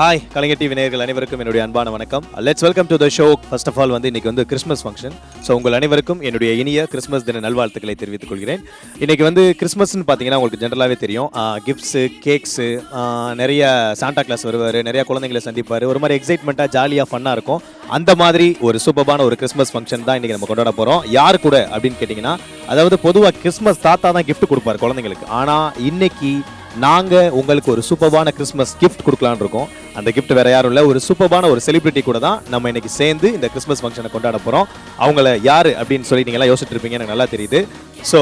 Hi கலைஞர் TV நேயர்கள் அனைவருக்கும் என்னுடைய அன்பான வணக்கம். Let's welcome to the show. First of all இன்னைக்கு கிறிஸ்மஸ் ஃபங்க்ஷன். ஸோ உங்கள் அனைவருக்கும் என்னுடைய இனிய கிறிஸ்மஸ் தின நல்வாழ்த்துக்களை தெரிவித்துக் கொள்கிறேன். இன்னைக்கு கிறிஸ்மஸ்ன்னு பார்த்தீங்கன்னா உங்களுக்கு ஜென்ரலாகவே தெரியும், கிஃப்ட்ஸு, கேக்ஸு, நிறைய சாண்டா கிளாஸ் வருவார், நிறைய குழந்தைங்களை சந்திப்பார், ஒரு மாதிரி எக்ஸைட்மெண்ட்டாக ஜாலியாக ஃபன்னாக இருக்கும். அந்த மாதிரி ஒரு சூப்பரான ஒரு கிறிஸ்மஸ் ஃபங்க்ஷன் தான் இன்றைக்கி நம்ம கொண்டாட போகிறோம். யார் கூட அப்படின்னு கேட்டிங்கன்னா, அதாவது பொதுவாக கிறிஸ்மஸ் தாத்தா தான் கிஃப்ட் கொடுப்பார் குழந்தைங்களுக்கு. ஆனால் இன்னைக்கு நாங்கள் உங்களுக்கு ஒரு சூப்பரான கிறிஸ்மஸ் கிஃப்ட் கொடுக்கலான்னு இருக்கோம். அந்த கிஃப்ட் வேற யாரும் இல்லை, ஒரு சூப்பரான ஒரு செலிபிரிட்டி கூட தான் நம்ம இன்னைக்கு சேர்ந்து இந்த கிறிஸ்மஸ் ஃபங்க்ஷனை கொண்டாட போகிறோம். அவங்கள யார் அப்படின்னு சொல்லி நீங்களாம் யோசிச்சுட்டு இருப்பீங்க, எனக்கு நல்லா தெரியுது. ஸோ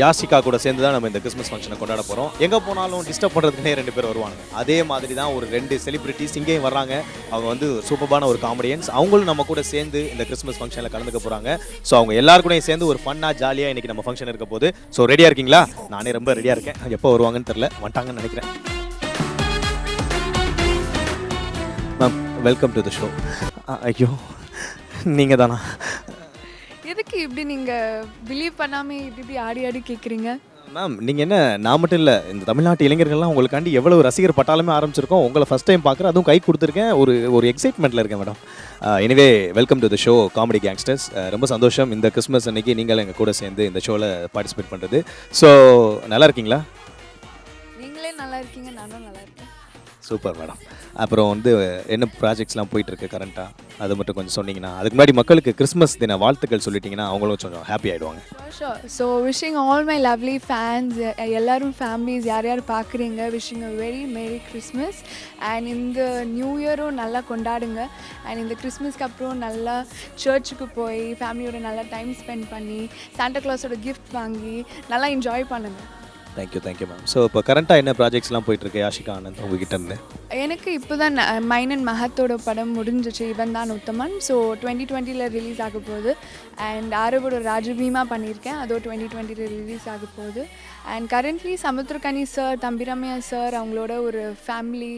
யாஷிகா கூட சேர்ந்து தான் நம்ம இந்த கிறிஸ்மஸ் ஃபங்க்ஷனை கொண்டாட போகிறோம். எங்கே போனாலும் டிஸ்டர்ப் பண்ணுறதுக்குனே 2 பேர் வருவாங்க. அதே மாதிரி தான் ஒரு 2 செலிபிரிட்டிஸ் இங்கேயும் வர்றாங்க. அவங்க சூப்பரான ஒரு காமெடியன்ஸ். அவங்களும் நம்ம கூட சேர்ந்து இந்த கிறிஸ்மஸ் ஃபங்க்ஷனில் கலந்துக்க போகிறாங்க. ஸோ அவங்க எல்லாருக்கூடையும் சேர்ந்து ஒரு ஃபன்னாக ஜாலியாக இன்றைக்கி நம்ம ஃபங்க்ஷன் இருக்க போகுது. ஸோ ரெடியாக இருக்கீங்களா? நானே ரொம்ப ரெடியாக இருக்கேன். எப்போ வருவாங்கன்னு தெரில, வந்துட்டாங்கன்னு நினைக்கிறேன். Ma'am, welcome to the show. ஐயோ, நீங்கள் தானா? எதுக்கு இப்படி நீங்கள் பிலீவ் பண்ணாமல் இப்படி ஆடி ஆடி கேட்குறீங்க? மேம், நீங்கள் என்ன, நான் மட்டும் இல்லை, இந்த தமிழ்நாட்டு இளைஞர்கள்லாம் உங்களுக்காண்டி எவ்வளோ ரசிகர் பட்டாலுமே ஆரம்பிச்சிருக்கோம். உங்களை ஃபஸ்ட் டைம் பார்க்குறேன், அதுவும் கை கொடுத்துருக்கேன். ஒரு எக்ஸைட்மெண்ட்டில் இருக்கேன் madam. Anyway, welcome to the show comedy gangsters. ரொம்ப சந்தோஷம் இந்த கிறிஸ்மஸ் அன்னைக்கு நீங்கள் எங்கள் கூட சேர்ந்து இந்த ஷோவில் பார்ட்டிசிபேட் பண்ணுறது. ஸோ நல்லா இருக்கீங்களா? நீங்களே நல்லா இருக்கீங்க, நானும் நல்லா இருக்கேன். Super madam. அப்புறம் என்ன ப்ராஜெக்ட்ஸ்லாம் போயிட்டுருக்கு கரண்ட்டாக, அது மட்டும் கொஞ்சம் சொன்னீங்கன்னா, அதுக்கு முன்னாடி மக்களுக்கு கிறிஸ்மஸ் தின வாழ்த்துக்கள் சொல்லிட்டீங்கன்னா அவங்களும் கொஞ்சம் ஹாப்பி ஆகிடுவாங்க. So wishing all my lovely fans, எல்லாரும் ஃபேமிலிஸ் யார் யார் பார்க்குறீங்க, wishing a very merry Christmas. And இந்த நியூ இயரும் நல்லா கொண்டாடுங்க. அண்ட் இந்த கிறிஸ்மஸ்க்கு அப்புறம் நல்லா சர்ச்சுக்கு போய் ஃபேமிலியோட நல்லா டைம் ஸ்பெண்ட் பண்ணி சாண்டா கிளாஸோட கிஃப்ட் வாங்கி நல்லா என்ஜாய் பண்ணுங்கள். Thank you ma'am. ஸோ இப்போ கரண்ட்டாக என்ன ப்ராஜெக்ட்ஸ்லாம் போயிட்டுருக்கு யாஷிகா ஆனந்த் உங்ககிட்ட இருந்து? எனக்கு இப்போ தான் மைன் அண்ட் மஹத்தோட படம் முடிஞ்சிச்சு, இவன் தான் உத்தமன். ஸோ 2020 ரிலீஸ் ஆக போகுது. அண்ட் ஆரோட ராஜபீமா பண்ணியிருக்கேன், அதோ 2020 ரிலீஸ் ஆக போகுது. And currently Samuthirakani sir, Thambi Ramaiah sir அவங்களோட ஒரு ஃபேமிலி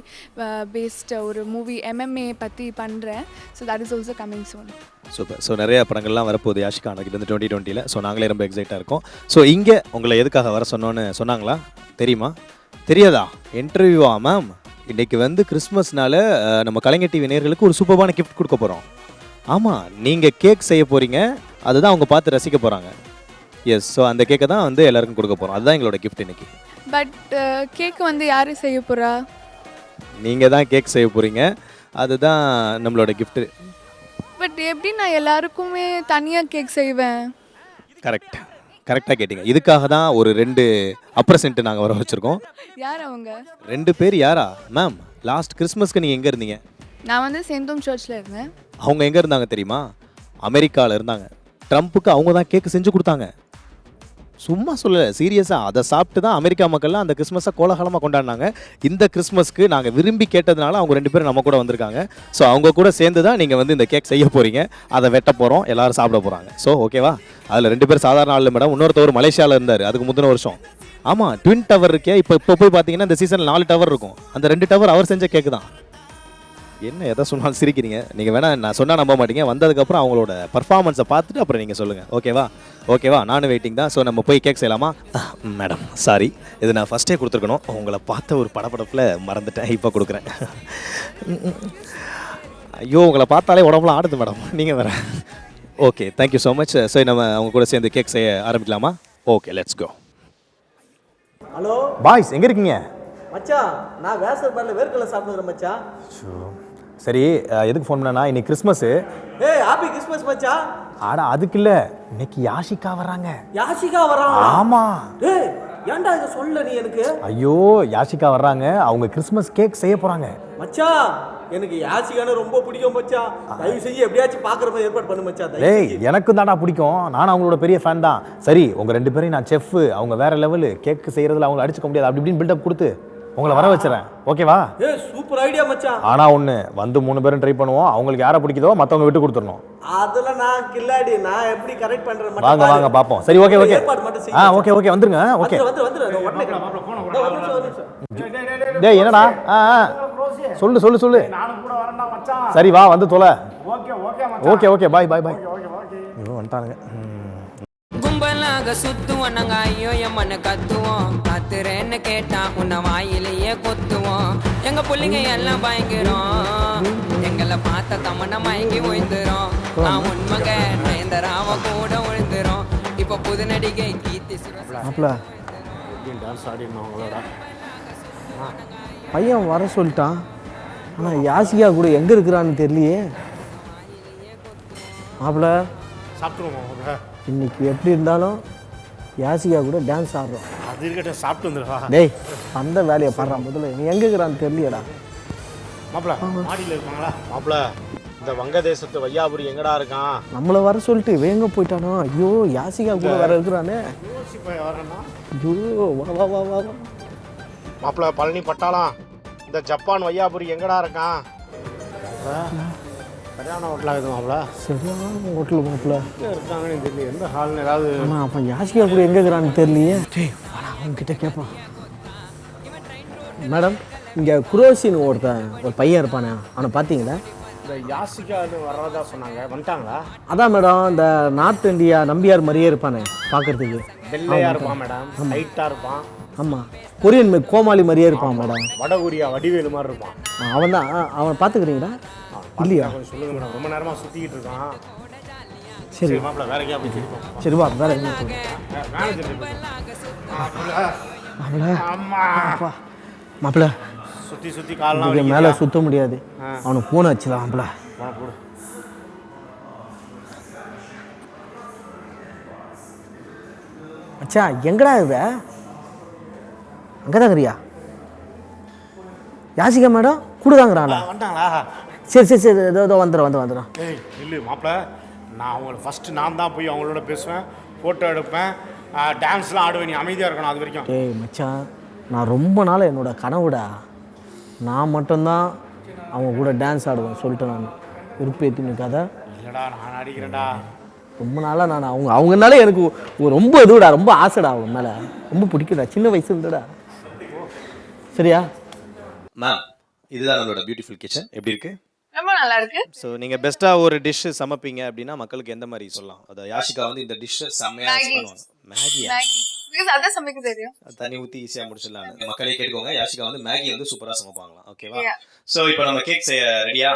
பேஸ்ட் ஒரு மூவி MMA பற்றி பண்ணுறேன். So that is also coming soon. Super. So நிறைய படங்கள்லாம் வரப்போகுது யாஷிகா ஆனந்த் 2020. ஸோ நாங்களே ரொம்ப எக்ஸைட்டாக இருக்கோம். ஸோ இங்கே உங்களை எதுக்காக வர சொன்னோன்னு சொன்னாங்களா? தெரியுமா? தெரியாதா? இன்டர்வியூவா மேம்? இன்றைக்கி கிறிஸ்மஸ்னால நம்ம கலைஞர் டிவி நேயர்களுக்கு ஒரு சூப்பரான கிஃப்ட் கொடுக்க போகிறோம். ஆமாம், நீங்கள் கேக் செய்ய போகிறீங்க, அதுதான் அவங்க பார்த்து ரசிக்க போகிறாங்க. எஸ், ஸோ அந்த கேக்கை தான் எல்லாருக்கும் கொடுக்க போகிறோம். அதுதான் எங்களோட கிஃப்ட் இன்னைக்கு. பட் கேக் யார் செய்ய போகிறா? நீங்கள் தான் கேக் செய்ய போகிறீங்க, அதுதான் நம்மளோட கிஃப்ட்டு. பட் எப்படி நான் எல்லாருக்குமே தனியாக கேக் செய்வேன்? கரெக்டாக கேட்டிங்க. இதுக்காக தான் ஒரு 2 அப்ரசென்ட் நாங்கள் வர வச்சுருக்கோம். யார் அவங்க 2 பேர்? யாரா மேம்? லாஸ்ட் கிறிஸ்மஸ்க்கு நீங்கள் எங்கே இருந்தீங்க? நான் செயின்ட் சர்ச்சில் இருந்தேன். அவங்க எங்கே இருந்தாங்க தெரியுமா? அமெரிக்காவில் இருந்தாங்க. ட்ரம்ப்புக்கு அவங்க தான் கேக்கு செஞ்சு கொடுத்தாங்க. சும்மா சொல்லலை, சீரியஸாக. அதை சாப்பிட்டு தான் அமெரிக்கா மக்கள்லாம் அந்த கிறிஸ்மஸை கோலாகலமாக கொண்டாடினாங்க. இந்த கிறிஸ்மஸ்க்கு நாங்கள் விரும்பி கேட்டதுனால அவங்க 2 பேரும் நம்ம கூட வந்திருக்காங்க. ஸோ அவங்க கூட சேர்ந்து தான் நீங்கள் இந்த கேக் செய்ய போகிறீங்க, அதை வெட்ட போகிறோம், எல்லோரும் சாப்பிட போகிறாங்க. ஸோ ஓகேவா? அதில் 2 பேர் சாதாரண ஆள் மேடம். இன்னொருத்தவர் மலேசியாவில் இருந்தார் அதுக்கு முந்தின வருஷம். ஆமாம், ட்வின் டவர் இருக்கே. இப்போ போய் பார்த்தீங்கன்னா இந்த சீசனில் 4 டவர் இருக்கும். அந்த 2 டவர் அவர் செஞ்ச கேக்கு தான். என்ன எதை சொன்னாலும் சிரிக்கிறீங்க நீங்கள்? வேணால் நான் சொன்னால் நம்ப மாட்டீங்க. வந்ததுக்கப்புறம் அவங்களோட பர்ஃபார்மன்ஸை பார்த்துட்டு அப்புறம் நீங்கள் சொல்லுங்கள். ஓகேவா? நானும் வெயிட்டிங் தான். ஸோ நம்ம போய் கேக் செய்யலாமா? மேடம் சாரி, இது நான் ஃபஸ்ட்டே கொடுத்துருக்கணும். உங்களை பார்த்த ஒரு படப்படப்பில் மறந்துட்டேன், இப்போ கொடுக்குறேன். ஐயோ, உங்களை பார்த்தாலே உடம்புலாம் ஆடுது மேடம், நீங்கள் வேறு. Okay, thank you so much. So நம்ம அவங்க கூட சேர்ந்து கேக் செய்ய ஆரம்பிக்கலாமா? Okay, let's go. Hello boys, எங்கே இருக்கீங்க? மச்சான், நான் வேசர் பார்ல வேர்க்கடலை சாப்பிடுறேன் மச்சான். சரி, எதுக்கு ஃபோன் பண்ணா? இன்னைக்கு கிறிஸ்மஸ். ஏய், ஹாப்பி கிறிஸ்மஸ் மச்சான். ஆனா அதுக்கு இல்ல, இன்னைக்கு யாஷிகா வராங்க. யாஷிகா வராங்க? ஆமா. ஏய், ஏன்டா இத சொல்ல நீ எனக்கு? ஐயோ, யாஷிகா வர்றாங்க, அவங்க கிறிஸ்மஸ் கேக் செய்ய போறாங்க. மச்சான், எனக்கு யாஷிகான ரொம்ப பிடிக்கும் மச்சான். தயவு செஞ்சு எப்படியாச்சும் பாக்குற மாதிரி ஏற்பாடு பண்ணு மச்சான். டேய், எனக்கும் தான்டா பிடிக்கும். நானும் அவங்களோட பெரிய ஃபேன் தான். சரி, உங்க 2 பேரையும் நான் செஃப், அவங்க வேற லெவலு, கேக் செய்யறதுல அவங்கள அடிச்சுக்க முடியாது, அப்படி இப்படின்னு பில்டப் கொடுத்து உங்களை வர வச்சுறேன். ஓகேவா? ஏய், சூப்பர் ஐடியா மச்சான். ஆனா ஒண்ணு, 3 பேரும் ட்ரை பண்ணுவோம். அவங்களுக்கு யாரை பிடிக்குதோ மத்தவங்க விட்டு கொடுத்துடணும். அதெல்லாம் நான் கில்லாடி, நான் எப்படி கரெக்ட் பண்றேன் மச்சான். வாங்க பாப்போம். சரி, ஓகே. ஏற்பாடு மட்டும் செய். ஓகே வந்துருங்க. ஓகே, வந்து உடனே டேய், என்னடா? சொல்லு. நானும் கூட வரேன்டா மச்சான். சரி, வா, வந்து தொலை. ஓகே மச்சான். ஓகே, பாய். ஓகே. வந்துட்டானுங்க. கும்பலா ஊருக்குள்ளாக சுத்துவோம் நாங்க ஐயோ எம்மன்னு கத்துவோம். கத்துறேன்னு கேட்டா உன்னை வாயிலேயே கொத்துவோம். எங்க புள்ளிங்க எல்லாம் பயங்கரம், எங்களை பார்த்த தமன்னா மயங்கி விழுந்துரும். நான் உண்மைங்க நயன்தாராவ கூட விழுந்துரும். இப்ப புது நடிகை கீர்த்தி சுரேஷ் டான்ஸ் ஆடிடணும் அவங்களோட. பையன் வர சொல்லிட்டான், ஆனால் யாசிகா கூட எங்கே இருக்கிறான்னு தெரியலையே. மாப்பிள்ள சாப்பிட்டுருவோம். இன்னைக்கு எப்படி இருந்தாலும் யாசிகா கூட டான்ஸ் ஆடுறோம். அது இருக்கட்டும், சாப்பிட்டு வந்துடுவா. டேய் அந்த வேலையை பாடுறான் முதல்ல, நீ எங்கே இருக்கிறான்னு தெரியலையடா. மாப்பிள மாடியில் இருப்பாங்களா? மாப்பிள இந்த வங்கதேசத்து வையாபுரி எங்கடா இருக்கான்? நம்மளை வர சொல்லிட்டு வேங்க போயிட்டானோ. ஐயோ யாசிகா கூட வேற இருக்கிறானே. வரேன்னா ஐயோ வா வா வா வா வா. மாப்பிள பழனி பட்டாளம் இந்த ஜப்பான் வையாபுரி எங்கடா இருக்கான்? சரியான ஹோட்டலாக இருக்குது மாப்பிள. சரியான ஹோட்டல் மாப்பிள்ள. எங்கே இருக்காங்கன்னு தெரியல, எந்த ஹால்னு ஏதாவது. ஆனால் அப்போ யாசிகா கூட எங்கே இருக்கிறான்னு தெரியலையே. டேய் வாடா அவன்கிட்ட கேட்பான். மேடம் இங்கே குரோசின்னு ஒரு பையன் இருப்பானே, அவனை பார்த்தீங்களா? இந்த யாசிகான்னு வர்றதா சொன்னாங்க, வந்துட்டாங்களா? அதான் மேடம், இந்த நார்த் இந்தியா நம்பியார் மாதிரியே இருப்பானே பார்க்கறதுக்கு. வெள்ளையாக இருப்பான் மேடம், ஹைட்டாக இருப்பான். ஆமாம் கொரியன் கோமாளி மாதிரியே இருப்பான் மேடம். வட கொரியா வடிவேலு மாதிரி இருப்பான். அவன் தான். அவனை பார்த்துக்கிறீங்களா? இல்லையா? கொஞ்சம் சொல்லுங்க மேடம், ரொம்ப நேரமாக சுற்றிக்கிட்டு இருக்கான். சரி மாப்பிள வேற எங்கேயா போய் சிரிப்போம். சரி வா வேற என்ன மேனேஜர் மாப்பிள்ள. மாப்பிள்ள சுற்றி சுற்றி காலெலாம் மேலே சுத்த முடியாது, அவனுக்கு பூனை வச்சுதான் மாப்பிள்ள. போடு. அச்சா எங்கடா இவ? அங்கே தாங்கிறியா? யாசிகா மேடம் கூட தாங்கிறாங்களா? வந்துட்டாங்களா? சரி சரி சரி ஏதோ வந்துடும். ஏய் இல்லை மாப்பிள, நான் அவங்கள ஃபஸ்ட்டு நான் தான் போய் அவங்களோட பேசுவேன், ஃபோட்டோ எடுப்பேன், டான்ஸ்லாம் ஆடுவேன். நீ அமைதியாக இருக்கணும் அது வரைக்கும். டேய் மச்சான், நான் ரொம்ப நாள் என்னோட கனவுடா. நான் மட்டும்தான் அவங்க கூட டான்ஸ் ஆடுவேன் சொல்லிட்டு நான் விருப்பேற்றி நிற்காத. இல்லைடா நான் அடிக்கிறேன்டா. ரொம்ப நாளாக நான் அவங்கனால எனக்கு ரொம்ப இதுடா, ரொம்ப ஆசைடா, அவங்க மேலே ரொம்ப பிடிக்குடா, சின்ன வயசு இருந்துடா. சரியா மேம்? இதுதான் நம்மளோட பியூட்டிஃபுல் கிச்சன். எப்படி இருக்கு? ரொம்ப நல்லா இருக்கு. ஸோ நீங்கள் பெஸ்ட்டாக ஒரு டிஷ் சமைப்பீங்க அப்படின்னா மக்களுக்கு எந்த மாதிரி சொல்லலாம்? அது யாஷிகா வந்து இந்த டிஷ் செம்மையாக பண்ணுவாங்க. மேகியா? பிகாஸ் அதான் சமைக்க தெரியும். தண்ணி ஊற்றி ஈஸியாக முடிச்சிடலாம். மக்களே கேட்டுக்கோங்க, யாஷிகா வந்து மேகி வந்து சூப்பராக சமைப்பாங்களாம். ஓகேவா? ஸோ இப்போ நம்ம கேக் செய்ய ரெடியா?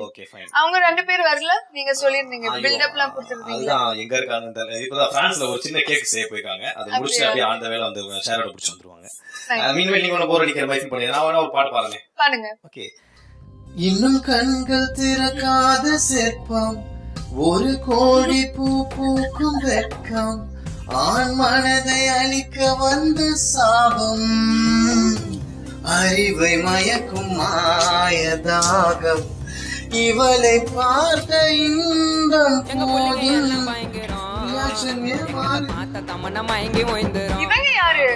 Okay fine. அவங்க 2 பேர் வரல, நீங்க சொல்லிருந்தீங்க பில்டப்லாம் கொடுத்துருந்தீங்க. அதுதான் எங்க இருக்காங்க. இப்போதான் பிரான்ஸ்ல ஒரு சின்ன கேக் செய்ய போயிருக்காங்க. அது முடிச்சு அப்படியே அந்த வேலை வந்து ஷேரோட பிடிச்சி வந்துருவாங்க. மீன்வெல் நீங்க ஒன்று போர் அடிக்கிற மாதிரி ஃபீல் பண்ணி நான் வேணா ஒரு பாட்டு பாடுங்க. ஓகே. இன்னும் கண்கள் திறக்காத சிற்பம், ஒரு கோடி பூ பூக்கும் வெட்கம், ஆண் மனதை அழிக்க வந்த சாபம், அறிவை மயக்கும் மாயதாகம், இவளை பார்த்த இன்பம் போதும் பார்த்த தமன்னா மயங்கி விழுந்துரும். இவங்க யாரு?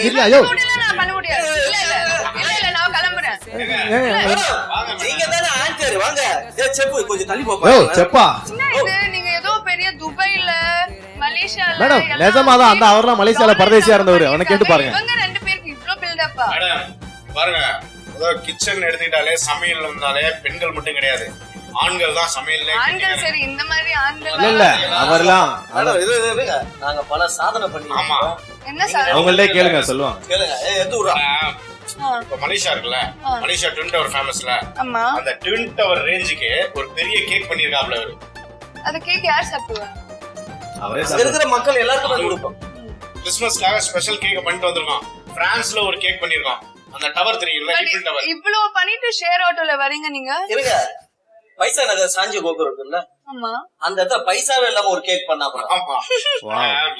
இல்ல ஐயோ நான் பண்ண முடியாது. இல்ல நான் கிளம்புறேன். நீங்க தானே ஆங்கர், வாங்க. செப்பு கொஞ்சம் தள்ளி ஓ போப்பா. செப்பா என்ன இது, நீங்க ஏதோ பெரிய துபாய்ல மலேசியால மேடம் நிஜமாதான் அந்த அவர்லாம் மலேசியால பரதேசியா இருந்தவர், அவனை கேட்டு பாருங்க. இவங்க 2 பேருக்கு இவ்ளோ பில்டப்பா? பாருங்க, அதாவது கிச்சன் எடுத்துக்கிட்டாலே சமையல் வந்தாலே பெண்கள் மட்டும் கிடையாது, ஆண்கள் தான் சமையல்ல. ஆண்கள் சரி, இந்த மாதிரி ஆண்கள் இல்ல அவர்லாம் நாங்க பல சாதனை பண்ணி. ஆமா, என்ன சார்? அவங்கள்ட்ட கேளுங்க சொல்லுவாங்க. கேளுங்க. எது ஊரா? இப்ப மலேசியா இருக்குல்ல, மலேசியா ட்வின் டவர் ஃபேமஸ்ல, ஆமா, அந்த ட்வின் டவர் ரேஞ்சுக்கு ஒரு பெரிய கேக் பண்ணிருக்காப்ல அவரு. அந்த கேக் யார் சாப்பிடுவா? அவரே இருக்கிற மக்கள் எல்லாருக்கும் கொடுப்போம். கிறிஸ்மஸ்க்காக ஸ்பெஷல் கேக் பண்ணிட்டு வந்திருக்கோம். பிரான்ஸ்ல ஒரு கேக் பண்ணிருக்கோம். அந்த டவர் தெரியும்ல, ஈஃபில் டவர். இவ்ளோ பண்ணிட்டு ஷேர் ஆட்டோல வரீங்க நீங்க? இருங்க, பைசா நகர் சாஞ்சி கோபுரம் இருக்குல்ல, ஆமா, அந்த இடத்துல பைசாவே இல்லாம ஒரு கேக் பண்ணா போறோம். ஆமா,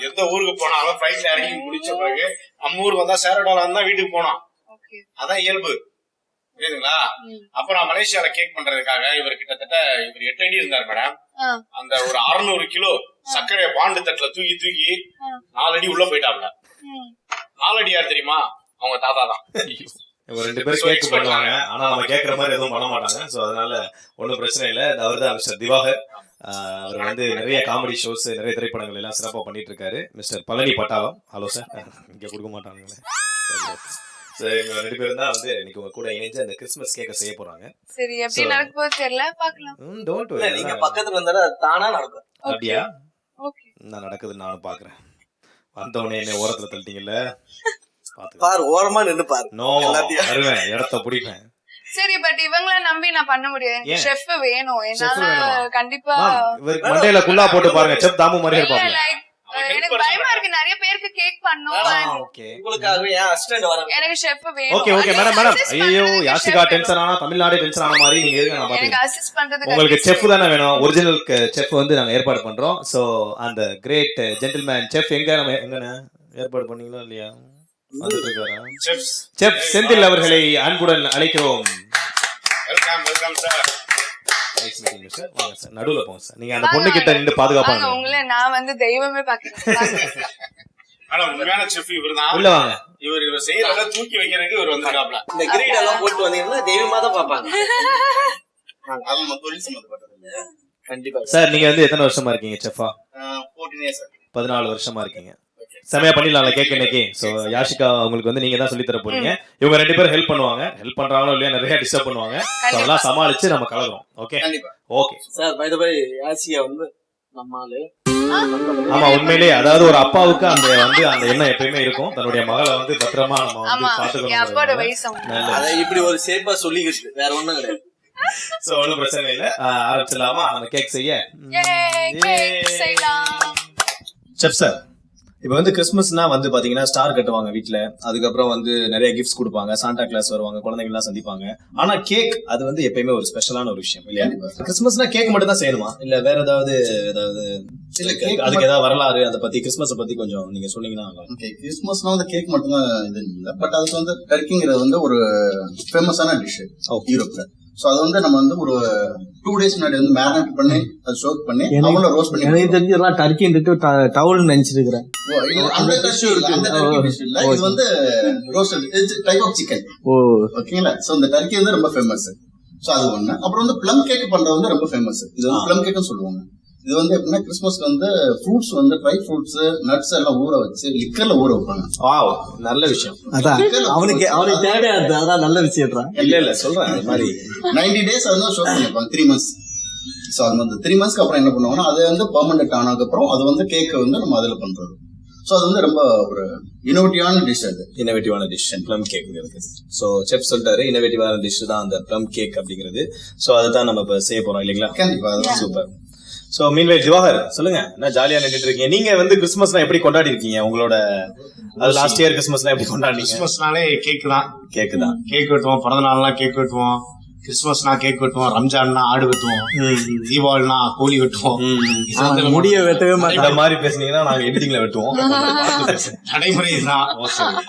எந்த ஊருக்கு போனாலும் ஃபிளைட்ல இறங்கி முடிச்ச பிறகு நம்ம ஊருக்கு வந்தா சேரடோல இருந்தா வீட்டுக்கு போனோம். அதான் இயல்பு, புரியுதுங்களா? அப்புறம் மலேசியால கேக் பண்றதுக்காக இவர் கிட்டத்தட்ட 8 அடி இருந்தார் மேடம். அந்த ஒரு 600 கிலோ சர்க்கரையை பாண்டு தட்டுல தூக்கி 4 அடி உள்ள போயிட்டாப்ல. 4 அடி யார் தெரியுமா? அவங்க தாத்தா தான். ஒரு 2 பேர் கேக் பண்ணுவாங்க, ஆனா நம்ம கேட்கற மாதிரி எதுவும் பண்ண மாட்டாங்க. ஸோ அதனால ஒன்றும் பிரச்சனை இல்லை. அவர் தான் மிஸ்டர் திவாகர். அவர் வந்து நிறைய காமெடி ஷோஸ், நிறைய திரைப்படங்கள் எல்லாம் சிறப்பாக பண்ணிட்டு இருக்காரு. மிஸ்டர் பழனி பட்டாளம். ஹலோ சார், இங்கே கொடுக்க மாட்டாங்களே. சரி, 2 பேரும் தான் வந்து இன்னைக்கு உங்க கூட இணைஞ்சு அந்த கிறிஸ்மஸ் கேக்க செய்ய போறாங்க. சரி, எப்படி நடக்க போகுது தெரியல, பார்க்கலாம். டோன்ட் வரி, நீங்க பக்கத்துல இருந்தா தானா நடக்கும். அப்படியா? ஓகே. என்ன நடக்குதுன்னு நானும் பாக்குறேன். வந்தவனே என்ன ஓரத்துல தள்ளிட்டீங்கல்ல, பாத்துக்க. பாரு ஓரமா நின்னு பாரு. நோ, வருவேன், இடத்த பிடிப்பேன். சரி, பட் இவங்கள நம்பி நான் பண்ண முடியாது. ஏன்? செஃப் வேணும். Chef என்னால வேணுமா? கண்டிப்பா இவருக்கு மண்டையில குல்லா போட்டு பாருங்க, செப் தாமு மாதிரியே இருப்பாங்க. like, எனக்கு பயமா இருக்கு. நிறைய பேருக்கு கேக் பண்ணும். ஓகே உங்களுக்காகவே என் அசிஸ்டன்ட் வராங்க. எனக்கு செஃப் வேணும். ஓகே ஓகே அது மேடம் மேடம். assist ஐயோ, பண்றதுக்கு யாசிகா chef டென்ஷன் ஆனா தமிழ்நாடு டென்ஷன் ஆன மாதிரி நீங்க இருங்க, நான் எனக்கு பாத்துக்கிறேன். அசிஸ்ட் பண்றதுக்கு உங்களுக்கு செஃப் தானே வேணும், ஒரிஜினல் செஃப் வந்து நாங்க ஏற்பாடு பண்றோம். சோ அந்த கிரேட் ஜென்டில்மேன் செஃப் எங்கண்ணே ஏற்பாடு பண்ணீங்களா இல்லையா? வந்துட்டு இருக்காரா? செஃப் செந்தில் அவர்களை அன்புடன் அழைக்கிறோம். Welcome sir. நடுவுல போங்க சார், நீங்க அந்த பொண்ணு கிட்ட நின்று பாதுகாப்பாங்க. உங்களை நான் வந்து தெய்வமே பாக்குறேன். ஆனா உண்மையான செஃப் இவர்தான். உள்ள வாங்க. இவர் செய்யறத தூக்கி வைக்கிறதுக்கு இவர் வந்துருக்காப்ல. இந்த கிரீட் எல்லாம் போட்டு வந்தீங்கன்னா தெய்வமா தான் பாப்பாங்க. அது நம்ம தொழில் சம்பந்தப்பட்டது இல்லையா? கண்டிப்பா சார் நீங்க வந்து எத்தனை வருஷமா இருக்கீங்க செஃபா? 14 years. 14 வருஷமா இருக்கீங்க. செமையா பண்ணிடலாம்ல கேக் இன்னைக்கு. சோ யாஷிகா உங்களுக்கு வந்து நீங்க தான் சொல்லி தர போறீங்க. இவங்க 2 பேரும் ஹெல்ப் பண்ணுவாங்க. ஹெல்ப் பண்றாங்களோ இல்லையா, நிறைய டிஸ்டர்ப் பண்ணுவாங்க. சோ அதெல்லாம் சமாளிச்சு நம்ம கலக்குறோம். ஓகே கண்டிப்பா. ஓகே சார் பை தி வே யாசிகா வந்து நம்மால ஆமா உண்மையிலேயே அதாவது ஒரு அப்பாவுக்கு அந்த வந்து அந்த எண்ணம் எப்பயுமே இருக்கும். தன்னுடைய மகளை வந்து பத்திரமா நம்ம வந்து ஆமா, என் அப்பாவோட பாத்துக்கணும். வயசு அவங்க. நல்லது. அதை இப்படி ஒரு சேப்பா சொல்லிக்கிட்டு வேற ஒண்ணும் கிடையாது. சோ ஒன்றும் பிரச்சனை இல்ல. ஆரம்பிச்சிடலாமா நம்ம கேக் செய்ய? Yay, cake செய்யலாம். செஃப் சார், இப்போ வந்து கிறிஸ்மஸ்னா வந்து பாத்தீங்கன்னா ஸ்டார் கட்டுவாங்க வீட்ல, அதுக்கப்புறம் வந்து நிறைய கிஃப்ட்ஸ் கொடுப்பாங்க, சாண்டா கிளாஸ் வருவாங்க, குழந்தைங்க எல்லாம் சந்திப்பாங்க. ஆனா கேக் அது வந்து எப்பயுமே ஒரு ஸ்பெஷலான ஒரு விஷயம் இல்லையா? கிறிஸ்மஸ்னா கேக் மட்டும் தான் செய்யணுமா இல்ல வேற ஏதாவது அதுக்கு ஏதாவது வரலாறு அதை பத்தி கிறிஸ்மஸ் பத்தி கொஞ்சம் நீங்க சொன்னீங்கன்னா? ஓகே, கிறிஸ்மஸ்னா வந்து கேக் மட்டும்தான் இது இல்லை, பட் அதுக்கு வந்து டர்க்கிங்கிறது வந்து ஒரு ஃபேமஸான டிஷ் யூரோப்ல. ஸோ அது வந்து நம்ம வந்து ஒரு 2 days முன்னாடி வந்து மேரினேட் பண்ணி அதை சோக் பண்ணி அவங்கள ரோஸ்ட் பண்ணி எனக்கு தெரிஞ்சதெல்லாம் டர்க்கின்ட்டு டவுல் நினைச்சிருக்கிறேன். அந்த டிஷ் அந்த டர்க்கி டிஷ் இல்ல, இது வந்து ரோஸ்டட் டைப் ஆஃப் சிக்கன். ஓகேங்களா? ஸோ இந்த டர்க்கி வந்து ரொம்ப ஃபேமஸ். ஸோ அது ஒண்ணு. அப்புறம் வந்து ப்ளம் கேக் பண்றது வந்து ரொம்ப ஃபேமஸ். இது வந்து ப்ளம் கேக்னு சொல்லுவாங்க. இது வந்து எப்படின்னா கிறிஸ்மஸ்க்கு வந்து ஃப்ரூட்ஸ் வந்து ட்ரை ஃப்ரூட்ஸ் நட்ஸ் எல்லாம் ஊற வச்சு லிக்கர்ல ஊற வைப்பாங்க. வாவ், நல்ல விஷயம். அதான் அவனுக்கு தேவையாது. அதான் நல்ல விஷயம். இல்ல சொல்றேன் அது மாதிரி 90 days வந்து ஷோக் பண்ணிருப்பாங்க, 3 months. ஸோ அது வந்து 3 monthsக்கு அப்புறம் என்ன பண்ணுவாங்கன்னா அது வந்து பெர்மனன்ட் ஆனதுக்கு அப்புறம் அது வந்து கேக்கை வந்து நம்ம அதில் பண்றது. ஸோ அது வந்து ரொம்ப ஒரு இன்னோவேட்டிவான டிஷ். அது இன்னோவேட்டிவான டிஷ் ப்ளம் கேக்ங்கிறது. ஸோ செஃப் சொல்லிட்டாரு இன்னோவேட்டிவான டிஷ் தான் அந்த ப்ளம் கேக் அப்படிங்கிறது. ஸோ அதுதான் நம்ம இப்போ செய்ய போறோம் இல்லைங்களா? கண்டிப்பா. சூப்பர். ஸோ மீன்வைல் திவாகர் சொல்லுங்க, என்ன ஜாலியா நின்றுட்டு இருக்கீங்க நீங்க? வந்து கிறிஸ்மஸ்லாம் எப்படி கொண்டாடி இருக்கீங்க உங்களோட? அது லாஸ்ட் இயர் கிறிஸ்மஸ்லாம் எப்படி கொண்டாடினீங்க? கிறிஸ்மஸ்னாலே கேக் தான். கேக்கு தான். கேக் வெட்டுவோம், பிறந்த நாள்லாம் கேக் வெட்டுவோம், கிறிஸ்மஸ்னா கேக் வெட்டுவோம், ரம்ஜான்னா ஆடு வெட்டுவோம், தீபாவளினா கோழி வெட்டுவோம். முடிய வெட்டவே மாட்டேன். இந்த மாதிரி பேசுனீங்கன்னா நாங்க எடிட்டிங்ல வெட்டுவோம். நடைமுறை தான்.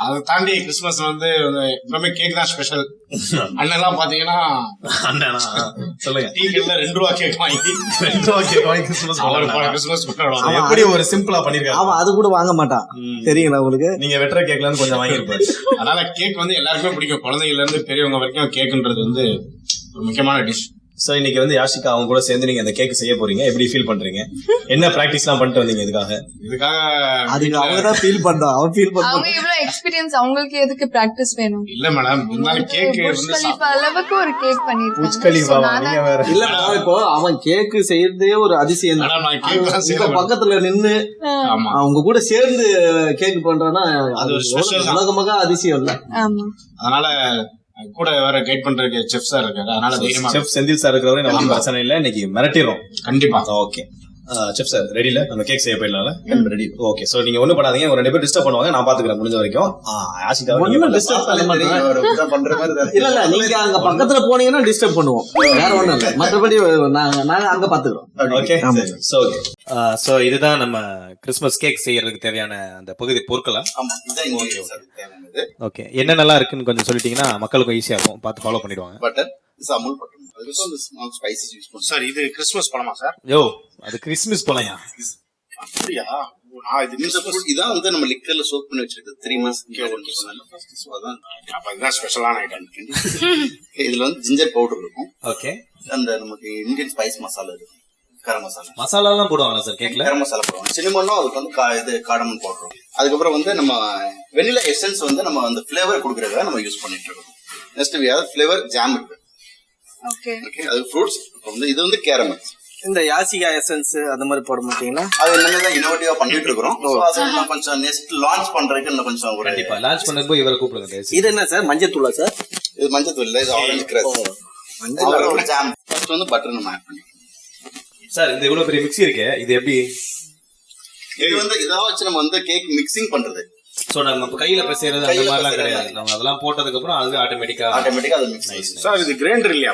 அதை தாண்டி கிறிஸ்மஸ் வந்து எப்பவுமே கேக் தான் ஸ்பெஷல். அண்ணெல்லாம் பாத்தீங்கன்னா சொல்லுங்க, டீ கடையில 2 ரூபா கேக் வாங்கி கிறிஸ்மஸ் கிறிஸ்மஸ் கொண்டாடுவாங்க. எப்படி ஒரு சிம்பிளா பண்ணிருக்காங்க. அவன் அது கூட வாங்க மாட்டான் தெரியுங்களா உங்களுக்கு? நீங்க வெட்டுற கேக்ல இருந்து கொஞ்சம் வாங்கிருப்பாரு. அதனால கேக் வந்து எல்லாருக்குமே பிடிக்கும், குழந்தைகள்ல இருந்து பெரியவங்க வரைக்கும் கேக்குன்றது வந்து ஒரு முக்கியமான டிஷ். சோ இன்னைக்கு வந்து யாஷிகா அவங்க கூட சேர்ந்து நீங்க அந்த கேக் செய்ய போறீங்க. எப்படி ஃபீல் பண்றீங்க? என்ன பிராக்டிஸ்லாம் பண்ணிட்டு வந்தீங்க இதுக்காக? அதுக்கு அவங்க தான் ஃபீல் பண்றா. அவன் ஃபீல் பண்றா. அவங்க இவ்வளவு எக்ஸ்பீரியன்ஸ், அவங்களுக்கு எதுக்கு பிராக்டிஸ் வேணும்? இல்ல மேடம், இருந்தாலும் கேக் புர்ஜ் கலீஃபா அளவுக்கு ஒரு கேக் புர்ஜ் கலீஃபாவா நீங்க வேற? இல்ல இப்போ அவன் கேக்கு செய்யறதே ஒரு அதிசயம் தான். நான் கேக் தான் உங்க செய்யறேன். பக்கத்துல நின்னு ஆமா, அவங்க கூட சேர்ந்து கேக் பண்றான்னா அது ஒரு special தான். உலகமாக அதிசயம் இல்ல. ஆமா, அதனால கூட வேற கைட் பண்றதுக்கு செஃப் சார் இருக்காரு. அதனால தைரியமா செஃப் செந்தில் சார் இருக்கிறவரை நம்ம பிரச்சனை இல்ல, இன்னைக்கு மிரட்டிடுறோம் கண்டிப்பா. ஓகே செஃப் சார் ரெடில நம்ம கேக் செய்ய போயிடலாம்ல? ரெடி. ஓகே, சோ நீங்க ஒண்ணும் பண்ணாதீங்க, ஒரு 2 பேர் டிஸ்டர்ப் பண்ணுவாங்க, நான் பாத்துக்கிறேன் முடிஞ்ச வரைக்கும். ஆஷிகா ஒண்ணும் டிஸ்டர்ப் பண்ண மாட்டேன். பண்ற மாதிரி தான். இல்ல இல்ல நீங்க அங்க பக்கத்துல போனீங்கன்னா டிஸ்டர்ப் பண்ணுவோம், வேற ஒண்ணும் இல்ல. மற்றபடி நாங்க அங்க பாத்துக்கிறோம். ஓகே சோ இதுதான் நம்ம கிறிஸ்மஸ் கேக் செய்யறதுக்கு தேவையான அந்த பகுதி பொருட்களா? ஆமா, இதான் ingredients தேவையானது. ஓகே, என்ன நல்லா இருக்குன்னு கொஞ்சம் சொல்லிட்டீங்கன்னா மக்களுக்கும் ஈஸியா இருக்கும், பார்த்து ஃபாலோ பண்ணிடுவாங்க. பட்டர், அமுல் பட்டர், அதுக்கு வந்து ஸ்மால் ஸ்பைசஸ் யூஸ் பண்ணுவோம். சார் இது கிறிஸ்மஸ் பழமா சார்? யோ அது கிறிஸ்மஸ் போலயா? அப்படியா? இதான் வந்து நம்ம லிக்கர்ல சோக் பண்ணி வச்சிருக்கோம் 3 months. அப்ப இதுதான் ஸ்பெஷலான ஐட்டம். இதுல வந்து ஜிஞ்சர் பவுடர் இருக்கும். ஓகே, அந்த நமக்கு இந்தியன் ஸ்பைஸ் மசாலா இருக்கு, கரம் மசாலா. மசாலா எல்லாம் போடுவாங்களா சார் கேக்ல? கரம் மசாலா போடுவோம், சின்னமனும் அதுக்கு வந்து இது காடமன் போடுறோம். அதுக்கப்புறம் வந்து நம்ம வெனிலா எசன்ஸ் வந்து நம்ம அந்த ஃபிளேவர் கொடுக்கறதுக்காக நம்ம யூஸ் பண்ணிட்டு இருக்கோம். நெக்ஸ்ட் ஃபிளேவர் ஜாம் இருக்கு. ஓகே ஓகே, அது ஃப்ரூட்ஸ் வந்து இது வந்து கேரமல். இந்த யாசிகா எசன்ஸ் அந்த மாதிரி போட மாட்டீங்களா? அது எல்லாமே தான் இன்னோவேட்டிவா பண்ணிட்டு இருக்கிறோம். So, அது இன்னும் கொஞ்சம் நெக்ஸ்ட் லான்ச் பண்றதுக்கு இன்னும் கொஞ்சம் ஒரு கண்டிப்பா லான்ச் பண்ணும்போது இவரை கூப்பிடுங்க. இது என்ன சார், மஞ்சள் தூளா சார்? இது மஞ்சள் தூள் இல்ல, இது ஆரஞ்சு கிரஷ். மஞ்சள் ஜாம். ஃபர்ஸ்ட் வந்து பட்டர் நம்ம ஆட் பண்ணிக்கலாம். சார் இந்த இவ்வளவு பெரிய மிக்ஸி இருக்கு, இது எப்படி? இது வந்து இதான் வச்சு நம்ம வந்து கேக் மிக்சிங் பண்றது. சோ நம்ம கையில செய்யறது அந்த மாதிரிலாம் கிடையாது. நம்ம அதெல்லாம் போட்டதுக்கு அப்புறம் அது ஆட்டோமேட்டிக்கா அது மிக்ஸ் ஆயிடுச்சு. சார் இது கிரைண்டர் இல்லையா?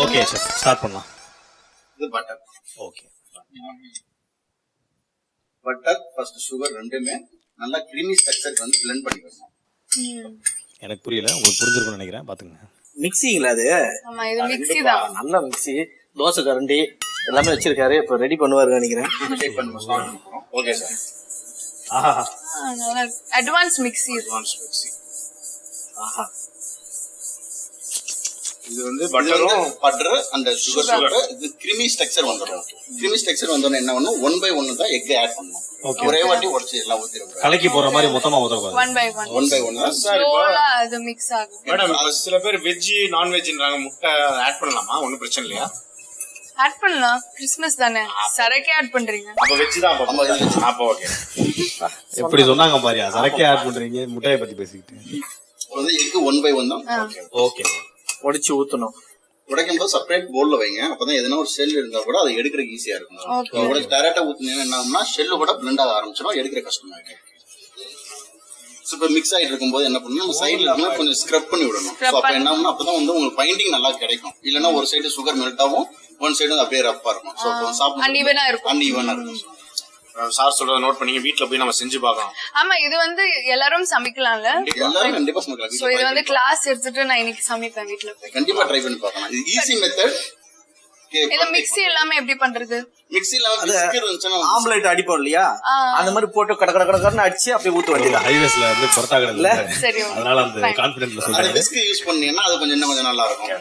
ஓகே சார் ஸ்டார்ட் பண்ணலாம். இது butter. Okay butter first sugar ரெண்டுமே நல்லா கிரீமி ஸ்ட்ரக்சர் வந்து blend பண்ணி வரணும். எனக்கு புரியல, உங்களுக்கு புரிஞ்சிருக்கும்னு நினைக்கிறேன். பாத்துங்க. மிக்சிங்களா அது? ஆமா இது மிக்ஸி தான். நல்ல மிக்சி, தோசை கரண்டி எல்லாமே வச்சிருக்காரு. இப்ப ரெடி பண்ணுவாரு நினைக்கிறேன். ஷேக் பண்ணி ஸ்டார்ட் பண்ணுறோம். Okay sir. ஆஹா நல்லா அட்வான்ஸ் மிக்ஸி. ஆஹா, இது வந்து பட்டர் அந்த சுகர் இது கிரீமி ஸ்ட்ரக்சர் வந்துடும். கிரீமி ஸ்ட்ரக்சர் வந்தோடனே என்ன பண்ணும், 1 by 1 தான் எக் ஆட் பண்ணணும். ஒரே வாட்டி உடைச்சு எல்லாம் ஊத்திரக்கூடாது. கலக்கி போற மாதிரி மொத்தமா ஊத்தக்கூடாது. 1 by 1. 1 by 1 தான். ஸ்லோவா அது மிக்ஸ் ஆகும். மேடம் சில பேர் வெஜ் நான்வெஜ்ன்றாங்க, முட்டை ஆட் பண்ணலாமா? ஒன்றும் பிரச்சனை இல்லையா? ஆட் பண்ணலாம், கிறிஸ்மஸ் தானே, சரக்கே ஆட் பண்றீங்க. அப்ப வெஜ் தான் அப்போ ஓகே. எப்படி சொன்னாங்க பாரியா, சரக்கே ஆட் பண்றீங்க, முட்டையை பத்தி பேசிக்கிட்டு. வந்து எக் 1 by 1 தான். ஓகே உடைச்சு ஊத்தணும். உடைக்கும் போது செப்பரேட் போல்ல வைங்க. அப்பதான் எதனா ஒரு ஷெல் இருந்தா கூட அதை எடுக்கிறதுக்கு ஈஸியா இருக்கும். உடைச்சு டைரக்டா ஊத்துனீங்கன்னா என்ன ஆகும்னா ஷெல்லு கூட பிளண்ட் ஆக ஆரம்பிச்சிடும், எடுக்கிற கஷ்டமா இருக்கு. இப்ப மிக்ஸ் ஆயிட்டு இருக்கும்போது என்ன பண்ணணும், நம்ம சைடுல இருந்து கொஞ்சம் ஸ்க்ரப் பண்ணி விடணும். அப்ப என்ன ஆகும்னா அப்பதான் வந்து உங்களுக்கு பைண்டிங் நல்லா கிடைக்கும். இல்லன்னா ஒரு சைடு சுகர் மெல்ட் ஆகும், ஒன் சைடு அப்படியே ரப்பா இருக்கும். சோ சாப்பிட அன்இவனா இருக்கும். அன்இவனா இருக்கும். சார் சொல்றத நோட் பண்ணி வீட்ல போய் நம்ம செஞ்சு பார்க்கலாம். ஆமா இது வந்து எல்லாரும் சமைக்கலாம்ல. எல்லாரும் கண்டிப்பா சமைக்கலாம். சோ இது வந்து கிளாஸ் எடுத்துட்டு நான் இன்னைக்கு சமைப்பேன் வீட்ல போய். கண்டிப்பா ட்ரை பண்ணி பார்க்கலாம். இது ஈஸி மெத்தட். இந்த மிக்ஸி எல்லாமே எப்படி பண்றது? மிக்ஸில பிஸ்கட் இருந்துச்சுன்னா ஆம்லெட் அடிப்போம் இல்லையா, அந்த மாதிரி போட்டு கட கட கடன்னு அடிச்சு அப்படியே ஊத்த வேண்டியது. ஹைவேஸ்ல வந்து புரட்டா கடை சரி அதனால அந்த கான்ஃபிடென்ட்ல அந்த சொல்றேன். பிஸ்கட் யூஸ் பண்ணீங்கன்னா அது கொஞ்சம் இன்னும் கொஞ்சம் நல்லா இருக்கும்.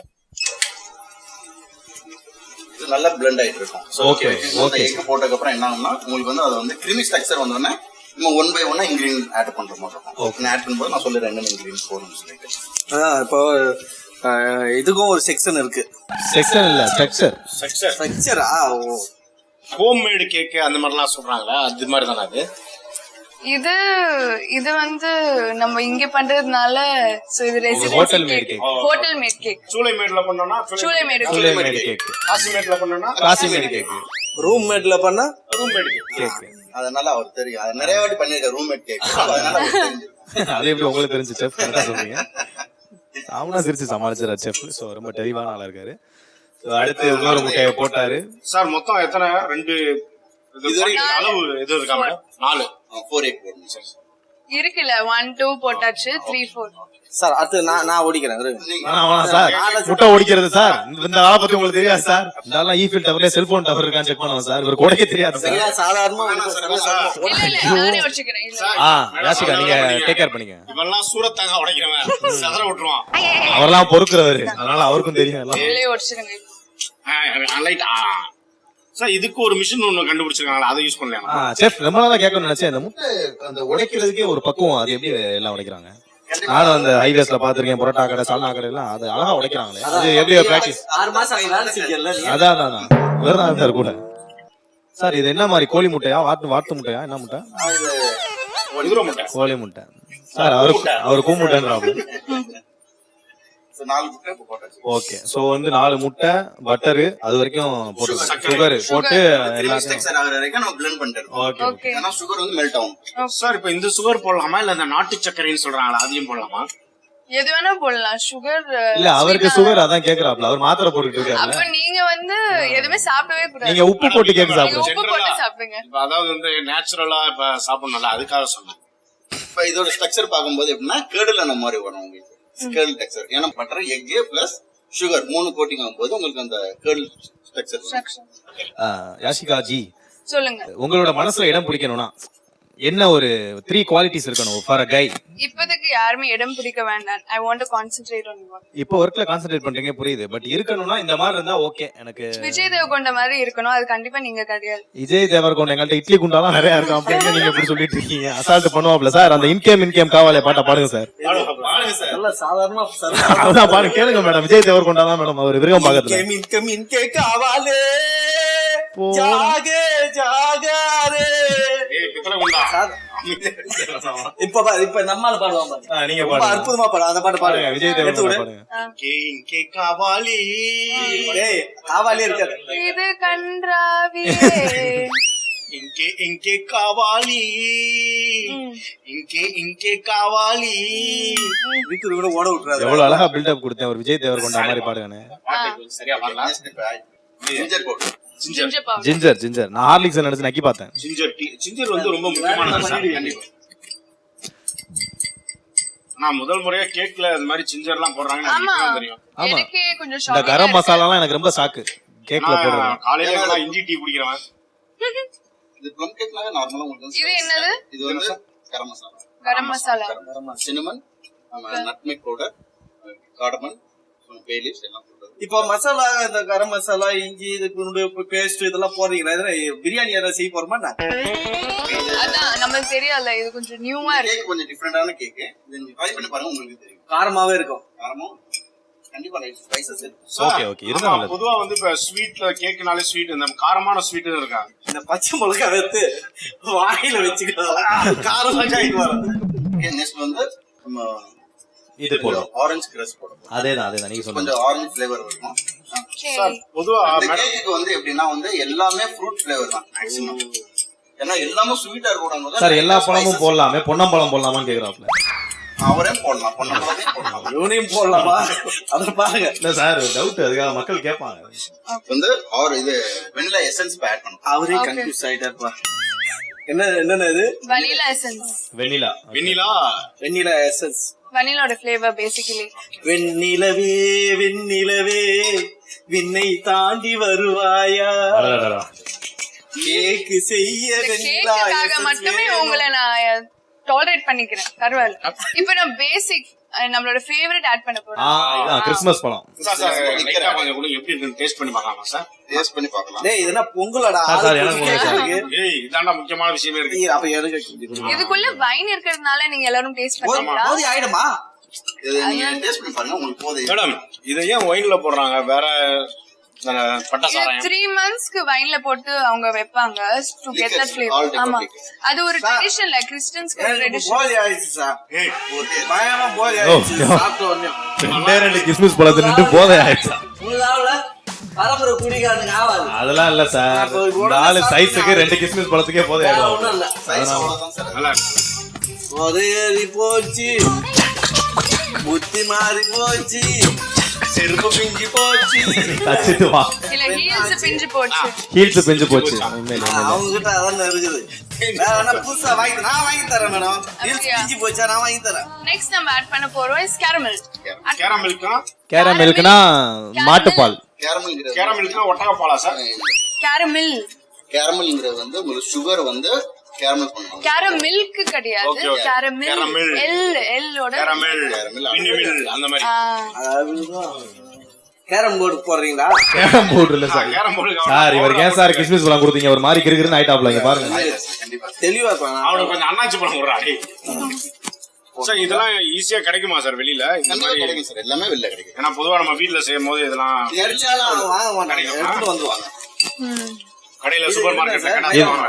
இது நல்லா blend ஆயிட்டு இருக்கும். Okay, okay. எக் போட்டதுக்கு அப்புறம் என்ன ஆகும்னா உங்களுக்கு வந்து அது வந்து கிரீமி ஸ்ட்ரக்சர் வந்தோடனே நம்ம 1 by 1 இன்கிரீடியன்ட் ஆட் பண்ற மாதிரி இருக்கும். நான் ஆட் பண்ணும்போது நான் சொல்லிடுறேன் என்னென்ன இன்கிரீடியன்ட் போடணும்னு சொல்லிட்டு. அதான் இப்போ இதுக்கும் ஒரு செக்ஷன் இருக்கு. செக்ஷன் இல்ல ஸ்ட்ரக்சர். ஸ்ட்ரக்சரா? ஹோம் மேடு கேக் அந்த மாதிரிலாம் சொல்றாங்களா, அது மாதிரி தானே அது? இது இது வந்து நம்ம இங்க பண்றதுனால சோ இது residency hotel made cake. cake. Hotel made cake. சூளை மேட்ல பண்ணோம்னா சூளை மேட் சூளை மேட் கேக். காசி மேட்ல பண்ணோம்னா காசி மேட் கேக். ரூம் மேட்ல பண்ணா ரூம் மேட் கேக். அதனால அவர் தெரியும். அது நிறைய வாட்டி பண்ணிருக்க ரூம்மேட் கேக். அதனால அவருக்கு தெரிஞ்சிருக்கும். அது எப்படி உங்களுக்கு தெரிஞ்சு செஃப் கரெக்டா சொல்றீங்க. சாமனா சிரிச்சு சமாளிச்சாரு செஃப். சோ ரொம்ப தெளிவான ஆளா இருக்காரு. சோ அடுத்து இன்னொரு முட்டையை போட்டாரு. சார் மொத்தம் எத்தனை? 2 அளவு எது இருக்கா மேடம்? 4 4 எக் போடணும் சார். இருக்குல்ல 1 2 போட்டாச்சு 3 4. சார் அது நான் ஓடிக்கிறேன். சார் முட்டை ஒடிக்கிறது சார், இந்த ஆளை பத்தி உங்களுக்கு தெரியாது சார். இந்த ஆளா ஈஃபில் டவர்ல செல்போன் டவர் இருக்கான்னு செக் பண்ணுவோம் சார். இவருக்கு உடைக்க தெரியாது சார். சாதாரணமா இல்ல இல்ல நானே வச்சிக்கிறேன். இல்ல யாசிகா நீங்க டேக் கேர் பண்ணீங்க. இவெல்லாம் சூரத்தாங்க உடைக்கிறவன், செதற விட்டுருவான். அவரெல்லாம் பொறுக்கிறவரு, அதனால அவருக்கும் தெரியும் எல்லாம். இல்லையே வச்சிருங்க. சார் இதுக்கு ஒரு மிஷின் ஒண்ணு கண்டுபிடிச்சிருக்காங்களா, அதை யூஸ் பண்ணலாம். செஃப் ரொம்ப நாளா கேட்கணும்னு நினைச்சேன். இந்த முட்டை அந்த உடைக்கிறதுக்கே ஒரு பக்குவம், அது எப்படி எல்லாம் உடைக்கிறாங்க? நானும் அந்த ஹைவேஸ்ல பாத்திருக்கேன், புரோட்டா கடை சால்னா கடை எல்லாம் அது அழகா உடைக்கிறாங்களே, அது எப்படி பிராக்டிஸ்? 6 மாசம் ஆகி வேலை செஞ்சல. அதான் வேறதான் சார் கூட. சார் இது என்ன மாதிரி கோழி முட்டையா வாத்து முட்டையா, என்ன முட்டை? கோழி முட்டை. சார் அவரு கூமுட்டைன்றாங்க. 4 முட்டை போட்டாச்சு. ஓகே, சோ வந்து 4 முட்டை, பட்டர், அது வரைக்கும் போட்டு சுகர் போட்டு எல்லாத்தையும் ஸ்ட்ரக்சர் ஆகுற வரைக்கும் நம்ம blend பண்ணிட்டோம். ஓகே. ஏன்னா சுகர் வந்து மெல்ட் ஆகும். சார் இப்ப இந்த சுகர் போடலாமா, இல்ல இந்த நாட்டு சர்க்கரைன்னு சொல்றாங்களா அதையும் போடலாமா? எது வேணா போடலாம். சுகர் இல்ல அவருக்கு சுகர் அதான் கேக்குறாப்ல, அவர் மாத்திரை போட்டுட்டு இருக்காரு. அப்ப நீங்க வந்து எதுவுமே சாப்பிடவே கூடாது. நீங்க உப்பு போட்டு கேக் நீங்க சாப்பிடுங்க. உப்பு போட்டு சாப்பிடுங்க. இப்ப அதாவது வந்து நேச்சுரலா இப்ப சாப்பிடணும்ல, அதுக்காக சொன்னேன். இப்ப இதோட ஸ்ட்ரக்சர் பாக்கும்போது எப்படின்னா கேர்டில் அந்த மாதிரி வரும் உங்களுக்கு. Curl texture. ஏன்னா butter egg plus sugar 3 coating ஆகும்போது உங்களுக்கு அந்த கேர்ல் ஸ்ட்ரக்சர். யாசிகா ஜி சொல்லுங்க. உங்களோட மனசுல இடம் பிடிக்கணும்னா என்ன ஒரு 3 குவாலிட்டிஸ் இருக்கணும் ஃபார் அ கை? இப்போதைக்கு ஒர்க்குக்கு யாருமே இடம் பிடிக்க வேண்டாம். I want to concentrate on work. இப்போ ஒர்க்ல கான்சென்ட்ரேட் பண்றீங்க புரியுது, பட் இருக்கணும்னா இந்த மாதிரி இருந்தா ஓகே. எனக்கு விஜய் தேவகொண்ட மாதிரி இருக்கணும், அது கண்டிப்பா நீங்க கிடையாது. விஜய் தேவர்கொண்ட எங்கள்கிட்ட இட்லி குண்டாலாம் நிறைய இருக்கும் அப்படின்னு நீங்க எப்படி சொல்லிட்டு இருக்கீங்க? அசால்ட் பண்ணுவாப்ல சார். அந்த இன்கேம் காவாலே பாட்டா பாடுங்க சார். பாருங்க சார். நல்லா சாதாரணமா அதான் பாருங்க, கேளுங்க மேடம். விஜய் தேவர்கொண்டா தான் மேடம் அவர் விருகம் பாக்கத்துல. இன்கே காவாலே ஜாகே ஜாகாரே. ஏய் பித்தளை குண்டா. இப்ப நம்மால பாடுவான் பாரு. நீங்க ரொம்ப பாடுங்க. அற்புதமா பாடு. அந்த பாட்டு பாருங்க, பாருங்க. விஜய் தேவர்கொண்டா பாடுங்க. இன்கே காவாலி. டேய் காவாலே இருக்காது. இது கன்றாவியே. இன்கே காவாலி. இன்கே காவாலி. வீட்டுல கூட ஓட விட்டுறாரு. எவ்வளவு அழகா பில்டப் கொடுத்தேன் ஒரு விஜய் தேவர்கொண்டா மாதிரி பாடுங்கன்னு. பாட்டு சரியா பாடலாம். Ginger powder. ginger powder. Ginger நான் ஹார்லிக்ஸ் நினைச்சு நக்கி பார்த்தேன். ஜிஞ்சர் வந்து ரொம்ப முக்கியமானது சார். கண்டிப்பா. நான் முதல் முறையா கேக்ல இந்த மாதிரி ஜிஞ்சர்லாம் போடுறாங்கன்னு எனக்கு ஆமா. இப்பதான் தெரியும். ஆமா. எனக்கே கொஞ்சம் இந்த ஷாக்கிங்கா கரம் இருக்கு. மசாலாலாம் எனக்கு ரொம்ப சாக்கு கேக்ல போடுறது. நான் காலையில நான் இஞ்சி டீ குடிக்கிறவன். இது ப்ளம் கேக்னால நார்மலா உங்களுக்கு இது என்னது? இது வந்து garam masala. Garam masala. Cinnamon, nutmeg powder, cardamom, bay leaves எல்லாம் போடுறது. இப்ப மசாலா, இந்த கரம் மசாலா, இஞ்சி, இது குண்டு பேஸ்ட் இதெல்லாம் போடுறீங்களா? இதெல்லாம் பிரியாணி யாராவது செய்ய போறோமா? அதான் நமக்கு தெரியல, இது கொஞ்சம் நியூவா இருக்கு. கேக் கொஞ்சம் டிஃபரெண்டான கேக். இது நீங்க ட்ரை பண்ணி பாருங்க, உங்களுக்கு தெரியும். காரமாவே இருக்கும். காரமும் கண்டிப்பா ஸ்பைசஸ் இருக்கும். ஓகே ஓகே இருந்தா ஆமா, நல்லது. பொதுவா வந்து இப்ப ஸ்வீட்ல கேக்குனாலே ஸ்வீட் இந்த காரமான ஸ்வீட் இருக்காங்க. இந்த பச்சை மிளகா எடுத்து வாயில வச்சுக்கலாம். காரமா கேக் வரும். நெக்ஸ்ட் வந்து நம்ம இது போடுறோம். ஆரஞ்சு கிரஸ் போடுறோம். அதேதான் நீங்க சொல்லுங்க. கொஞ்சம் ஆரஞ்சு ஃபிளேவர் இருக்கும். சரி. பொதுவா இந்த கேக்கு வந்து எப்படின்னா வந்து எல்லாமே ஃப்ரூட் ஃபிளேவர் தான் மேக்ஸிமம். ஏன்னா எல்லாமே ஸ்வீட்டா இருக்கும். சார் எல்லா பழமும் போடலாமே, பொன்னம்பழம் போடலாமான்னு கேக்குறாப்ல. அவரே போடலாம், பொன்னம்பழமே போடலாம். இவனையும் போடலாமா? அத பாருங்க. இல்ல சார் டவுட், அதுக்காக மக்கள் கேட்பாங்க. வந்து இது வெனிலா எசன்ஸ் ஆட் பண்ணும். அவரே கன்ஃபியூஸ் ஆயிட்டாருப்பா. என்னென்ன இது? Vanilla essence. Vanilla vanilla essence. வனிலோட ஃப்ளேவர் பேசிக்கலி. வெண்ணிலவே வெண்ணிலவே விண்ணை தாண்டி வருவாயா? கேக்கு செய்ய வெண்ணிலா கேக்குக்காக essence மட்டுமே வேணும். உங்களை நான் டாலரேட் பண்ணிக்கிறேன். பரவாயில்ல. இப்போ நான் பேசிக் நம்மளோட ஃபேவரட் ஆட் பண்ண போறோம். கிறிஸ்மஸ் பழம். லைட்டா கொஞ்சம் கூட எப்படி இருக்குன்னு டேஸ்ட் பண்ணி பார்க்கலாமா சார்? டேஸ்ட் பண்ணி பார்க்கலாம். டேய் இதெல்லாம் பொங்கலடா. சார், எனக்கு கேக்கா பொங்கல் இருக்கு. ஏய் இதாண்டா முக்கியமான விஷயமே இருக்கு. ஏய், அப்ப எனக்கு இதுக்குள்ள வைன் இருக்கிறதுனால நீங்க எல்லாரும் டேஸ்ட் பண்ணீங்களா? போதி ஆயிடுமா? இது நீங்க டேஸ்ட் பண்ணி பாருங்க, உங்களுக்கு போதும். மேடம் இதை ஏன் ஒயின்ல போடுறாங்க? வேற பட்டா இது சாராயம் 3 monthsக்கு வைன்ல போட்டு அவங்க வைப்பாங்க to get that All flavor. decor ஆமா, liquors. அது ஒரு ட்ரெடிஷன், லைக் கிறிஸ்டியன்ஸ்க்கு எனக்கு ட்ரெடிஷன். போதி ஆயிடுச்சு சார். ஏய் பயமா போதி ஓ, ஆயிடுச்சு. ஓ. சாப்பிட்ட உடனே ரெண்டு கிறிஸ்மஸ் பழத்தை நின்று போதை ஆயிடுச்சா? உங்களால பரம்பரை குடிக்காரனுக்கு ஆகாது. அதெல்லாம் இல்ல சார். அப்போ ஒரு இந்த ஆளு சைஸுக்கு 2 கிறிஸ்மஸ் பழத்துக்கே போதை வேற ஆயிடும். ஒண்ணும் இல்ல. சைஸ் அவ்வளவுதான் சார். நல்லா உதயி போச்சு, புத்தி மாறி போச்சு, செருப்பு பிஞ்சு போச்சு. தச்சிட்டு வா. இல்ல ஹீல்ஸ் பிஞ்சு போச்சு. ஹீல்ஸ் பெஞ்சு போச்சு. உண்மையிலே அவங்க கிட்ட அதான் இருக்குது. வேற என்ன புதுசா நான் வாங்கி தரேன் மேடம். ஹீல்ஸ் அப்படியா? பிஞ்சு போச்சா நான் வாங்கி தரேன். நெக்ஸ்ட் நம்ம ஆட் பண்ண போறோம் இஸ் கேரமல். கேரமில்க்னா கேரமில்க்னா மாட்டுப்பால். கேரமல்ங்கிறது ஒட்டகப்பாலா சார்? கேரமில். கேரமல்ங்கிறது வந்து உங்களுக்கு சுகர் வந்து கேரமல் பண்ணுவாங்க. கேரமில்க் கிடையாது. Okay, okay. கேரமில். Caramel. எல் ஓட. கேரமில் மினிமில் அந்த மாதிரி. கேரம் போர்டு போடுறீங்களா? கேரம் போர்டு இல்ல சார். கேரம் போர்டு சார் இவருக்கு ஏன் சார் கிறிஸ்மஸ் பழம் கொடுத்தீங்க? ஒரு மாதிரி கிறுகிறுன்னு ஆயிட்டாப்ல. இங்க பாருங்க. கண்டிப்பா. தெளிவா இருப்பாங்க. அவனுக்கு கொஞ்சம் அண்ணாச்சி பழம் விடுறாடி. சார் இதெல்லாம் ஈஸியா கிடைக்குமா சார் வெளியில? இந்த கண்டிப்பா மாதிரி கிடைக்கும் சார், எல்லாமே வெளில கிடைக்கும். ஏன்னா பொதுவா நம்ம வீட்டுல செய்யும் போது இதெல்லாம் எரிச்சாலும் அவங்க வாங்க மாட்டாங்க. கிடைக்கும். எடுத்துட்டு வந்துருவாங்க. கடையில சூப்பர் மார்க்கெட்ல இது கடையில வாங்க.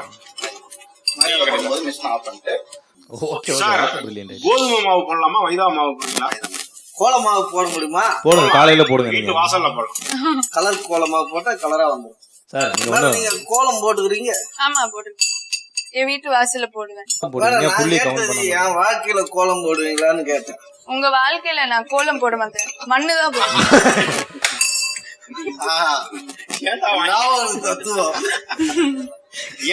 மழையில போடும்போது மிஷின் ஆஃப் பண்ணிட்டு ஓகே சார் ஓகே பிரில்லியன்ட். கோதுமை மாவு போடலாமா மைதா மாவு போடலாம்? கோல மாவு போட முடியுமா? போடுங்க, காலையில போடுங்க வீட்டு நீங்க. வாசல்ல போடலாம். கலர் கோல மாவு போட்டா கலரா வந்துடும். சார் நீங்க வேற ஒண்ணு நீங்க கோலம் போட்டுக்கிறீங்க. ஆமா போடு. என் வீட்டு வாசல்ல போடுவேன். வேற போடுங்க, நான் புள்ளி கவுண்ட் கேட்டது பண்ணாம. என் வாழ்க்கையில கோலம் போடுவீங்களான்னு கேட்டேன். உங்க வாழ்க்கையில நான் கோலம் போட மாட்டேன், மண்ணு தான் போடுவேன். ஏன்டா வாங்கி- நான் ஒரு தத்துவம்.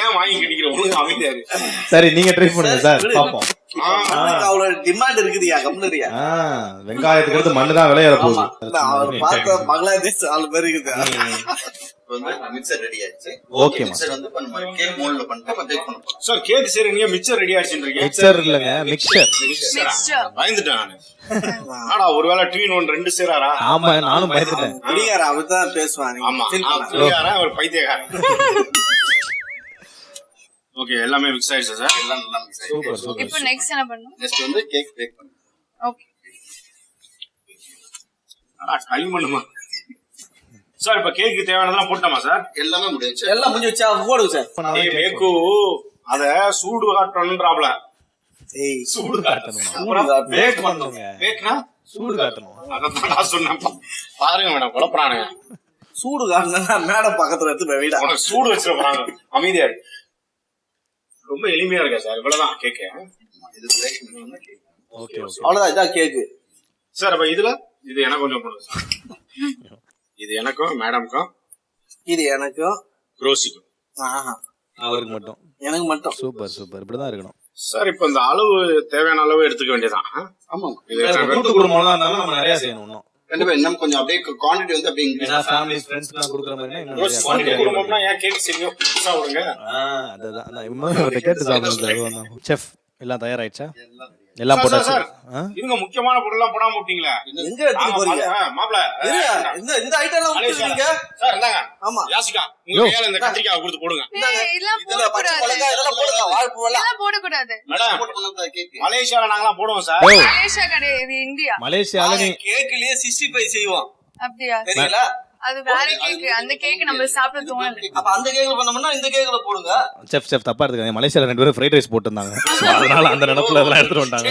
ஏன் வாங்கி கிடைக்கிற ஒழுங்கு அமைதியா இருக்கு. சரி நீங்க ட்ரை பண்ணுங்க சார் பாப்போம். அவ்வளவு டிமாண்ட் இருக்குதுயா கம்னரியா. வெங்காயத்துக்கு அடுத்து மண்ணு தான் விளையாட போகுது. அவர் பார்த்த பங்களாதேஷ் ஆள் பேர் இருக்குது. மிக்சர் ரெடி ஆயிடுச்சு. ஓகே மிக்சர் வந்து நம்ம கேக் மோல்ட்ல பண்ணிட்டு நம்ம பேக் பண்ண போறோம். சார் கேக் சரி நீங்க மிச்சர் ரெடி ஆயிடுச்சுன்றீங்க. மிக்சர் இல்லங்க மிக்சர். பயந்துட்டேன் நானு. ஆடா ஒருவேளை 2 in 1 2 சேராரா? ஆமா நானும் பயந்துட்டேன். குடியார அவர்தான் பேசுவாங்க. ஆமா புரியாரா ஒரு பைத்தியக்காரன். ஓகே எல்லாமே மிக்ஸ் ஆயிடுச்சு சார். எல்லாம் நல்லா மிக்ஸ் ஆயிடுச்சு. Super super. இப்போ நெக்ஸ்ட் என்ன பண்ணனும்? நெக்ஸ்ட் வந்து கேக் பேக் பண்ணணும். ஓகே. ஆடா கை பண்ணுமா சார். இப்ப கேக்கு தேவையானதெல்லாம் போட்டோமா சார்? எல்லாமே முடிஞ்சிச்சு. எல்லாம் முடிஞ்சு வச்சா போடுங்க சார். கேக்கு அத சூடு காட்டணும்ன்றாப்ல. ஏய் சூடு காட்டணுமா? பேக் பண்ணுங்க. பேக்னா சூடு காட்டணும். அதான் நான் சொன்னேன். பாருங்க மேடம் குழப்பறானுங்க. சூடு காரணம்னா மேடம் பக்கத்துல எடுத்து வீடா உனக்கு சூடு வச்சிட போறாங்க. அமைதியா இருக்கு. ரொம்ப எளிமையா இருக்கா சார். இவ்வளவுதான் கேக்கு. இது பேக் பண்ணனும்னா கேக். Okay okay. அவ்வளவுதான். இதான் கேக்கு சார். அப்ப இதுல இது எனக்கு கொஞ்சம் போடுங்க சார். இது எனக்கும் மேடம்க்கும் இது எனக்கும் ரோசிக்கும். ஆஹா அவருக்கு மட்டும். எனக்கு மட்டும். Super super. இப்படிதான் இருக்கணும் சார். இப்ப இந்த அளவு தேவையான அளவு எடுத்துக்க வேண்டியதான். ஆமா. கூட்டு குடும்பம்லாம் இருந்தாலும் நம்ம நிறைய செய்யணும் இன்னும். கண்டிப்பா இன்னும் கொஞ்சம் அப்படியே குவாண்டிட்டி வந்து அப்படியே increase ஏன்னா ஃபேமிலி ஃப்ரெண்ட்ஸ்க்குலாம் கொடுக்குற மாதிரினா இன்னும் நிறைய குவாண்டிட்டி quantity குடும்பம்னா ஏன் கேக் செய்யும் புதுசா விடுங்க. அதுதான் நான் இன்னும் கேட்டு சாப்பிடுங்க சார். அதுதான் செஃப் எல்லாம் தயாராயிடுச்சா? எல்லாம் போட்டாச்சு. சார் இவங்க முக்கியமான பொருள் எல்லாம் போடாம விட்டீங்களா? எங்க எடுத்துட்டு போறீங்க? மாப்ள இந்த ஐட்டம் எல்லாம் விட்டுறீங்க சார். இந்தாங்க. ஆமா யாசிகா உங்க கையால இந்த கத்திரிக்காய் கொடுத்து போடுங்க. இதெல்லாம் இதுல பச்சை மிளகாய் இதெல்லாம் போடுங்க. வாழைப்பூ எல்லாம் இதெல்லாம் போட கூடாது. மேடம் போட்டு பண்ணா கேக். மலேசியால நாங்கலாம் போடுவோம் சார். மலேசியா கிடையாது, இது இந்தியா. மலேசியால நீ கேக்லயே 65 செய்வோம். அப்படியா? தெரியல. அது வேற கேக். அந்த கேக் நம்ம சாப்பிட தோணல. அப்ப அந்த கேக்ல பண்ணோம்னா இந்த கேக்ல போடுங்க. செஃப் தப்பா எடுத்துக்காதீங்க. மலேசியால 2 பேரும் ஃப்ரைட் ரைஸ் போட்டுருந்தாங்க. அதனால அந்த நினைப்புல அதெல்லாம் எடுத்துட்டு வந்தாங்க.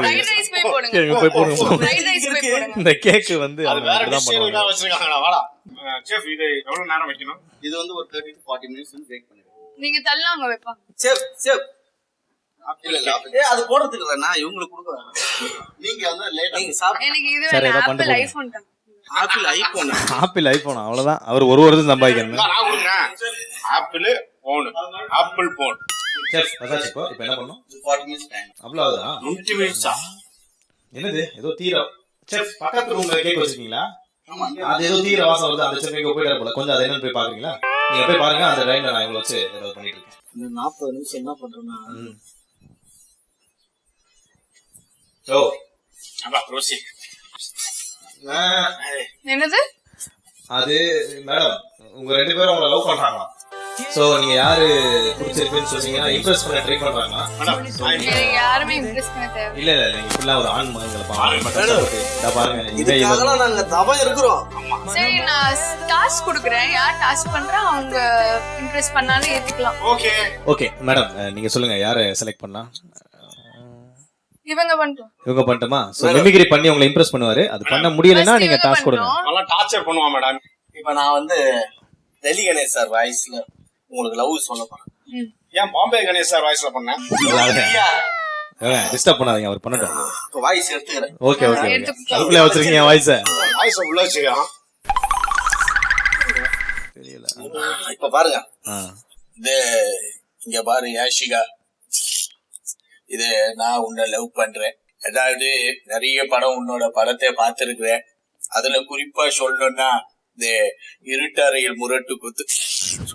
ஃப்ரைட் ரைஸ் போய் போடுங்க. இங்க போய் போடுங்க. ஃப்ரைட் ரைஸ் போய் போடுங்க. இந்த கேக் வந்து அது அவங்க வேற இப்படிதான் டிஷ் பண்ணுவாங்க. வச்சிருக்காங்களா? வாடா செஃப். இது எவ்வளவு நேரம் வைக்கணும்? இது வந்து ஒரு 30 to 40 minutes வந்து பேக் பண்ணிடுவோம். நீங்க தள்ளாங்க வைப்பாங்க. செப் செப் இல்ல இல்ல அது போடுறதுக்கு இல்ல நான் இவங்களுக்கு கொடுக்குறேன். நீங்க வந்து லேட்டா நீங்க சாப்பிட்டு எனக்கு இது சரி, ஏதோ வேணும். பண்ணிட்டு ஆப்பிள் போங்க. ஐபோன் தான். ஆப்பிள் ஐபோன் ஆப்பிள் ஐபோன் அவ்வளவுதான். அவர் ஒரு வருஷம் சம்பாதிக்கணும். நான் கொடுக்குறேன். Apple phone. Apple phone. Chef அதான் இப்போ என்ன பண்ணணும்? 40 minutes டைம். அவ்வளவுதான். 20 மினிட்ஸா? என்னது ஏதோ தீர செஃப் பக்கத்து ரூம்ல கேக் வச்சிருக்கீங்களா? ஆமா. அது ஏதோ தீர வாசம் வருது. அந்த செஃப் எங்க போயிட்டாரு போல. கொஞ்சம் அதை என்னன்னு போய் பாக்குறீங்களா? நீங்க போய் பாருங்க. அந்த டைம்ல நான் இவ்வளவு வச்சு ஏதாவது பண்ணிட்டு இருக்கேன். இந்த 40 நிமிஷம் என்ன பண்றேன்னா ஓ அப்பா ரோசி. என்னது? அது மேடம் உங்க 2 பேரும் உங்களை லவ் பண்றாங்களா? சோ நீங்க யாரு பிடிச்சிருக்குன்னு சொன்னீங்கன்னா இம்ப்ரெஸ் பண்ண ட்ரை பண்றாங்களா? எனக்கு யாருமே இம்ப்ரெஸ் பண்ண தேவை. இல்ல இல்ல நீங்க ஃபுல்லா ஒரு ஆண் மகங்களை பாருங்க. இதுக்காகலாம் நாங்க தவம் இருக்கிறோம். சரி நான் டாஸ்க் கொடுக்குறேன். யார் டாஸ்க் பண்றா அவங்க இம்ப்ரெஸ் பண்ணாலும் ஏத்துக்கலாம். ஓகே ஓகே மேடம் நீங்க சொல்லுங்க யாரை செலக்ட் பண்ணலாம்? இவங்க பண்ணிட்டோம். இவங்க பண்ணட்டுமா? சோ மிமிக்ரி பண்ணி உங்களை இம்ப்ரெஸ் பண்ணுவாரு. அது பண்ண முடியலன்னா நீங்க டாஸ்க் கொடுங்க. நல்லா டார்ச்சர் பண்ணுவான் மேடம். இப்ப நான் வந்து டெல்லி கணேஷ் சார் வாய்ஸ்ல உங்களுக்கு லவ் சொல்ல போறேன். ஏன் பாம்பே கணேஷ் சார் வாய்ஸ்ல பண்ணேன்? டிஸ்டர்ப் பண்ணாதீங்க. அவர் பண்ணட்டும். வாய்ஸ் எடுத்துக்கிறேன். Okay okay. அதுக்குள்ளே வச்சிருக்கீங்க வாய்ஸ. வாய்ஸ் உள்ள வச்சுக்கலாம். இப்ப பாருங்க. இது இங்க பாரு யாஷிகா. இது நான் உன்னை லவ் பண்றேன். அதாவது நிறைய படம் உன்னோட படத்தை பார்த்திருக்கிறேன். அதுல குறிப்பா சொல்லணும்னா இந்த இருட்டறையில் முரட்டு குத்து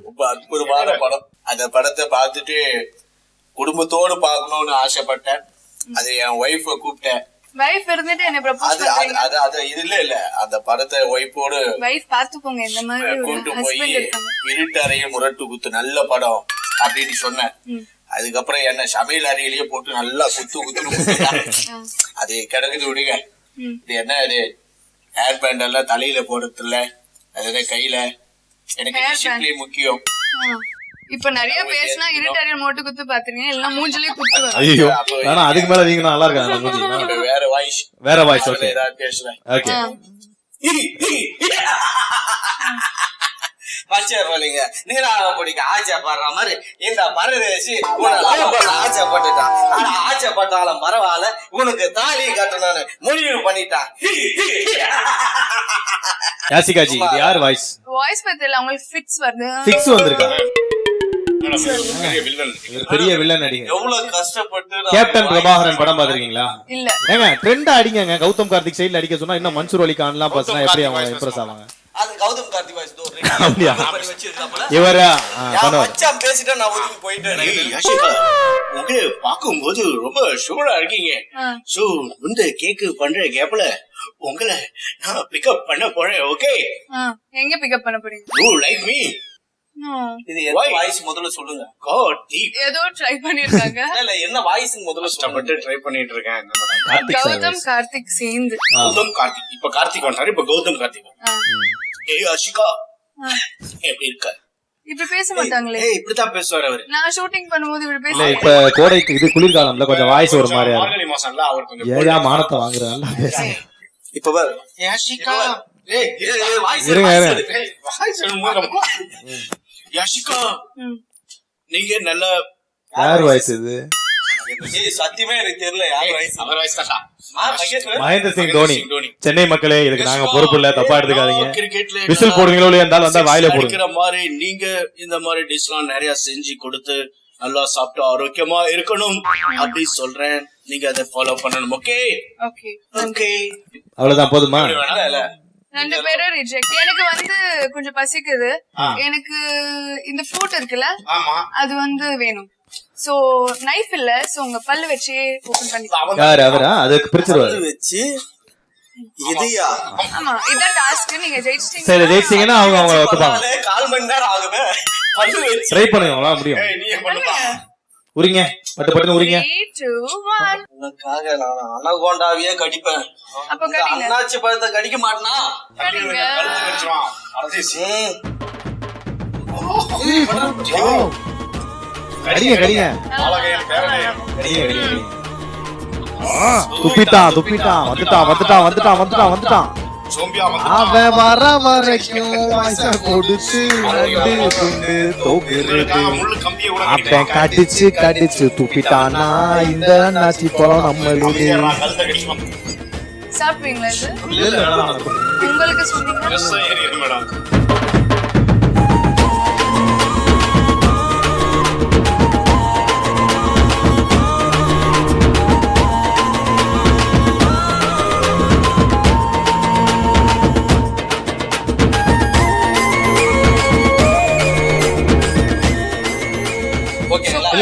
ரொம்ப அற்புதமான படம். அந்த படத்தை பார்த்துட்டு குடும்பத்தோடு பார்க்கணும்னு ஆசைப்பட்டேன். அது என் ஒய்ஃபை கூப்பிட்டேன். வைஃப் இருந்துட்டு என்ன ப்ரப்போஸ் பண்றீங்க? அது இல்ல அந்த படத்தை ஒய்ஃபோடு வைஃப் பாத்துக்கோங்க. இந்த மாதிரி கூட்டு போய் ஹஸ்பண்ட் இருக்காங்க. இருட்டறையில் முரட்டு குத்து நல்ல படம் அப்படின்னு சொன்னேன். அதுக்கப்புறம் என்ன சமையல் அறையிலேயே போட்டு நல்லா குத்து அது கிடக்குது விடுங்க. இது என்ன அது ஹேர் பேண்ட் எல்லாம் தலையில போடுறது இல்ல, அது கையில. எனக்கு டிசிப்ளின் முக்கியம். இப்ப நிறைய பேசினா இருட்டறையில் மோட்டு குத்து பாத்துறீங்க. எல்லாம் மூஞ்சிலே குத்து வரும். ஐயோ ஆனா அதுக்கு மேல நீங்க நல்லா இருக்காங்க மூஞ்சி. வேற வாய்ஸ் ஓகே பேசுறேன். ஓகே பச்சைங்க நீங்க பிடிக்க ஆச்சப்படுற மாதிரி இந்த பரதேசி ஆச்சப்பட்டுட்டான். ஆனா ஆச்சப்பட்டாலும் பரவாயில்ல, உனக்கு தாலி கட்டணும்னு முடிவு பண்ணிட்டான். யாசிகாஜி இது யார் வாய்ஸ்? வாய்ஸ் பத்தி இல்ல, உங்களுக்கு ஃபிட்ஸ் வருது. ஃபிக்ஸ் வந்திருக்கா? பெரிய வில்லன். இவர் பெரிய வில்லன் நடிகர். எவ்வளவு கஷ்டப்பட்டு கேப்டன் பிரபாகரன் படம் பாத்திருக்கீங்களா? இல்ல ஏங்க ட்ரெண்டா அடிங்க. கௌதம் கார்த்திக் சைடுல அடிக்க சொன்னா இன்னும் மன்சூர் அலி கான்லாம் பேசினா எப்படி அவங்க இம்ப்ரெஸ் ஆவாங்க? அது கௌதம் கார்த்திக் வாய்ஸ் அப்படியா? பண்ணி வச்சிருக்காப்ல. இவரா நான் மச்சான் பேசிட்டா நான் ஒதுங்கி போயிட்டேன். ஏய், யாஷிகா, உங்களை பாக்கும்போது ரொம்ப ஷூரா இருக்கீங்க. சோ இந்த கேக் பண்ற கேப்ல உங்களை நான் பிக்கப் பண்ண போறேன். ஓகே, எங்க பிக்கப் பண்ண போறீங்க? You like me? இது என்ன வாய்ஸ் முதல்ல சொல்லுங்க. கார்த்திக் ஏதோ ட்ரை பண்ணிருக்காங்க. இல்ல என்ன வாய்ஸ் முதல்ல கஷ்டப்பட்டு ட்ரை பண்ணிட்டு இருக்கேன். என்ன மேடம்? கார்த்திக் சார் கௌதம் கார்த்திக் சேர்ந்து கௌதம் கார்த்திக். இப்ப கார்த்திக் வந்தாரு, இப்ப கௌதம் கார்த்திக். ஏய் யாஷிகா, எப்படி இருக்க? இப்படி பேச மாட்டாங்களே. ஏய், இப்படித்தான் பேசுவார் அவரு. நான் ஷூட்டிங் பண்ணும்போது இப்படி இல்ல பேச இப்ப கோடைக்கு இது குளிர்காலம்ல கொஞ்சம் வாய்ஸ் ஒரு மாதிரியா இருக்கு. மார்கழி மாசம்ல அவர் கொஞ்சம் ஏயா மானத்தை வாங்குற நல்லா பேசு. இப்ப பாரு. யாஷிகா, ஏய் வாய்ஸ் இருங்க ஏய், வாய் சொல்லும்போது யாஷிகா, நீங்க நல்ல யார் வாய்ஸ் இது? சத்தியமே எனக்கு தெரியல யார் வாய்ஸ். அவர் வாய்ஸ் தான். மகேந்திர சிங் தோனி. சென்னை மக்களே, இதுக்கு நாங்க பொறுப்பு இல்ல, தப்பா எடுத்துக்காதீங்க. கிரிக்கெட்ல விசில் போடுவீங்களோ இல்லையா இருந்தாலும் வந்தா வாயில போடுங்க. இருக்கிற மாதிரி நீங்க இந்த மாதிரி டிஷ்லாம் நிறைய செஞ்சு கொடுத்து நல்லா சாப்பிட்டு ஆரோக்கியமா இருக்கணும் அப்படி சொல்றேன். நீங்க அதை ஃபாலோ பண்ணணும். ஓகே ஓகே ஓகே, அவ்வளவுதான் போதுமா? ரெண்டு பேரும் ரிஜெக்ட். எனக்கு வந்து கொஞ்சம் பசிக்குது. எனக்கு இந்த ஃப்ரூட் இருக்குல்ல, ஆமா அது வந்து வேணும். சோ நைஃப் இல்ல, சோ உங்க பல்லு வச்சே ஓபன் பண்ணி. யாரு அவரா? அதுக்கு பிரிச்சிருவாரு. வச்சு இதையா ஆமா, இதான் டாஸ்க். நீங்க ஜெயிச்சிட்டீங்க. சரி ஜெயிச்சிங்கன்னா அவங்க ஒத்துப்பாங்க. 4 மணி நேரம் ஆகுமே. பல்லு வச்சு ட்ரை பண்ணுங்க, உங்களால முடியும். ஏய், நீ பண்ணுப்பா. உரிங்க, பட்டு உரிங்க. 3 2 1. உனக்காக நான் அனகோண்டாவியே கடிப்பேன். அப்ப கடிங்க. அண்ணாச்சி பழத்தை கடிக்க மாட்டனா? கடிங்க. கழுத்து கடிச்சிருவான். அடேசி. கடிங்க கடிங்க ஆலகையன் பேரனே. கடிங்க. வந்துட்டான். சோம்பியா வந்து அவன் வர வரைக்கும் வயச கொடுத்து நண்டு துண்டு தோக்குறது. முள்ளு கம்பியை கூட அப்பன் கடிச்சு துப்பிட்டானா இந்த நாச்சி பழம் நம்மளுக்கு. கழுத்தை கடிச்சுவான். சாப்பிடுவீங்களா இது? இல்ல, இல்ல, உங்களுக்கு சொன்னீங்க. Yes area madam.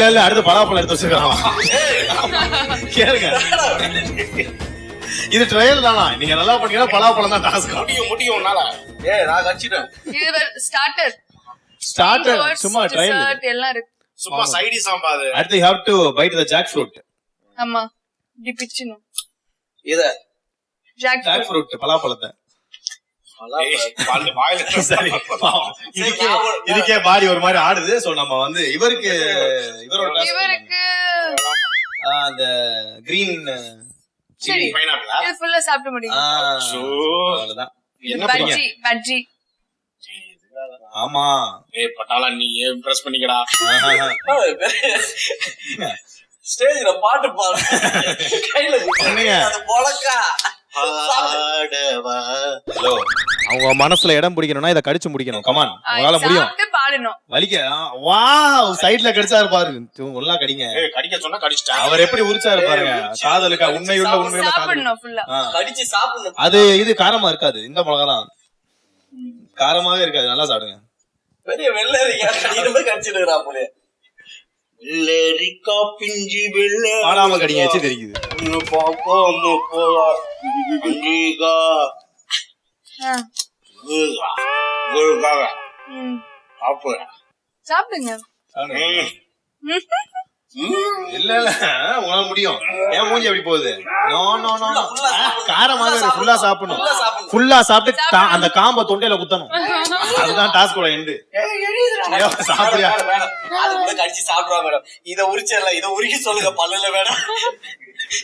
இல்ல அடுத்து பலாப்பழம் எடுத்து வச்சிருக்காங்க. கேளுங்க, இது ட்ரையல் தானா? நீங்க நல்லா பண்ணீங்கன்னா பலாப்பழம் தான் டாஸ்க். முடியும் உன்னால. நான் கடிச்சிட்டேன். இது ஸ்டார்டர் சும்மா ட்ரையல். எல்லாம் இருக்கு. சும்மா சைடி சாம்பாது. அடுத்து you have to bite the jackfruit. ஆமா, இப்படி பிச்சிணும். இத jackfruit பலாப்பழத்தை. சரி, இதுக்கே பாடி ஒரு மாதிரி ஆடுது. சோ நம்ம வந்து இவருக்கு அந்த கிரீன் சரி, பைனாப்பிளா? இது ஃபுல்லா சாப்பிட முடியும். அவ்வளவுதான். என்ன பண்ணீங்க? பஜ்ஜி. ஆமா. ஏய் பட்டாளா, நீ இம்ப்ரெஸ் பண்ணிக்கடா. ஸ்டேஜ்ல பாட்டு பாடு. கையில என்னங்க? அது பொளக்கா. ஹலோ, அவங்க மனசுல இடம் பிடிக்கணும்னா இத கடிச்சு முடிக்கணும். கமான், உங்களால முடியும். சாப்பிட்டு பாடணும். வலிக்க. வாவ், சைடுல கடிச்சாரு பாரு. ஒண்ணா கடிங்க. ஏய், கடிக்க சொன்னா கடிச்சிட்டா. அவர் எப்படி உரிச்சாரு பாருங்க. காதலுக்கா உண்மையுள்ள காதல். சாப்பிடணும் ஃபுல்லா. கடிச்சு சாப்பிடணும். அது இது காரமா இருக்காது. இந்த மிளகா தான் காரமாவே இருக்காது. நல்லா சாப்பிடுங்க. பெரிய வெள்ளரிக்கா கடியில கடிச்சிடுறா போல. வெள்ளரிக்கா பிஞ்சி வெள்ள பாடாம கடிங்க, எச்சி தெரிக்குது. சாப்பிடுங்க. இல்ல இல்ல, உங்களால முடியும். ஏன் மூஞ்சி எப்படி போகுது? நோ நோ நோ, காரமாக ஃபுல்லா சாப்பிடணும். ஃபுல்லா சாப்பிட்டு அந்த காம்பை தொண்டையில குத்தணும். அதுதான் டாஸ்கோட எண்டு. சாப்பிடுயா? கடிச்சு சாப்பிடுவா மேடம். இத உரிச்சல, இத உரிக்க சொல்லுங்க. பல்லுல வேணாம்.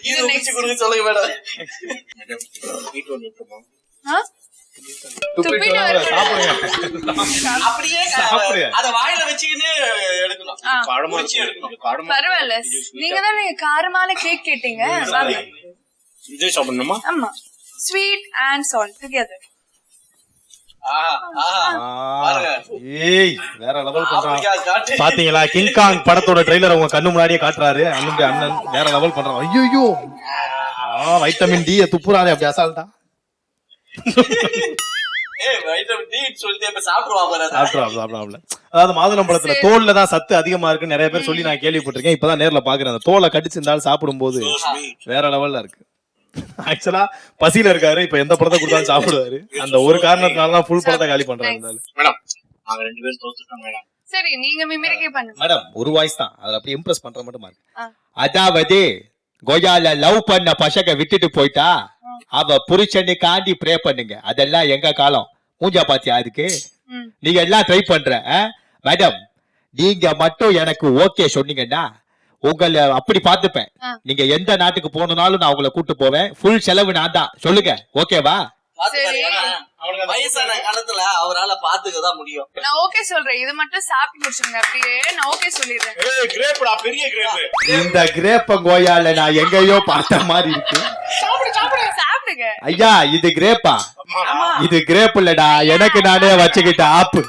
இத உரிச்சு கொடுக்க சொல்லுங்க மேடம். அப்படியே அத வாயில வச்சுக்கின்னு எடுக்கணும். பரவாயில்ல, நீங்க தான் காரமான கேக் கேட்டீங்க. இதே சாப்பிடணுமா? ஆமா, ஸ்வீட் அண்ட் சால்ட் டுகெதர். ஏய் வேற லெவல் பண்றான் ஆப்பிரிக்கா காட்டு. பாத்தீங்களா கிங்காங் படத்தோட ட்ரெய்லர் உங்க கண்ணு முன்னாடியே காட்டுறாரு அண்ணன் வேற லெவல் பண்றான் ஐயோ வைட்டமின் டி துப்புறாரு அப்படி அசால்ட்டா vitamin D சொல்லிட்டு இப்ப சாப்பிடுவா பாரு. சாப்பிடுவாப்ல அதாவது மாதுளம் பழத்துல தோல்ல தான் சத்து அதிகமா இருக்குன்னு நிறைய பேர் சொல்லி நான் கேள்விப்பட்டிருக்கேன் இப்பதான் நேர்ல பாக்குறேன் அந்த தோலை கடிச்சு இருந்தாலும் சாப்பிடும் போது வேற லெவல்ல இருக்கு ஆக்சுவலா பசியில இருக்காரு இப்ப எந்த படத்தை கொடுத்தாலும் சாப்பிடுவாரு அந்த ஒரு காரணத்தினாலதான் ஃபுல் படத்தை காலி பண்றாரு மேடம் நாங்க 2 பேரும் தோத்துட்டோம் மேடம். சரி நீங்க மிமிக்ரி பண்ணுங்க மேடம் ஒரு வாய்ஸ் தான் அதுல அப்படி இம்ப்ரெஸ் பண்ற மட்டும் இருக்கு அதாவது கோயால லவ் பண்ண பசங்க விட்டுட்டு போயிட்டா அவ புருஷனை காண்டி ப்ரே பண்ணுங்க அதெல்லாம் எங்க காலம் மூஞ்சா பாத்தியா அதுக்கு நீங்க எல்லாம் ட்ரை பண்ற மேடம் நீங்க மட்டும் எனக்கு ஓகே சொன்னீங்கன்னா உங்களை அப்படி பாத்துப்பேன் நீங்க எந்த நாட்டுக்கு போனாலும் நான் உங்களை கூட்டு போவேன் ஃபுல் செலவு நான் தான் சொல்லுங்க ஓகேவா வயசான காலத்துல அவரால பாத்துக்கதான் முடியும். நான் ஓகே சொல்றேன் இது மட்டும் சாப்பிட்டு முடிச்சுங்க அப்படியே நான் ஓகே சொல்லிடுறேன். ஏய் கிரேப்டா பெரிய கிரேப். இந்த கிரேப்ப கோயால நான் எங்கேயோ பார்த்த மாதிரி இருக்கு. சாப்பிடுங்க. ஐயா இது கிரேப்பா? இது கிரேப் இல்லடா எனக்கு நானே வச்சுக்கிட்ட ஆப்பு.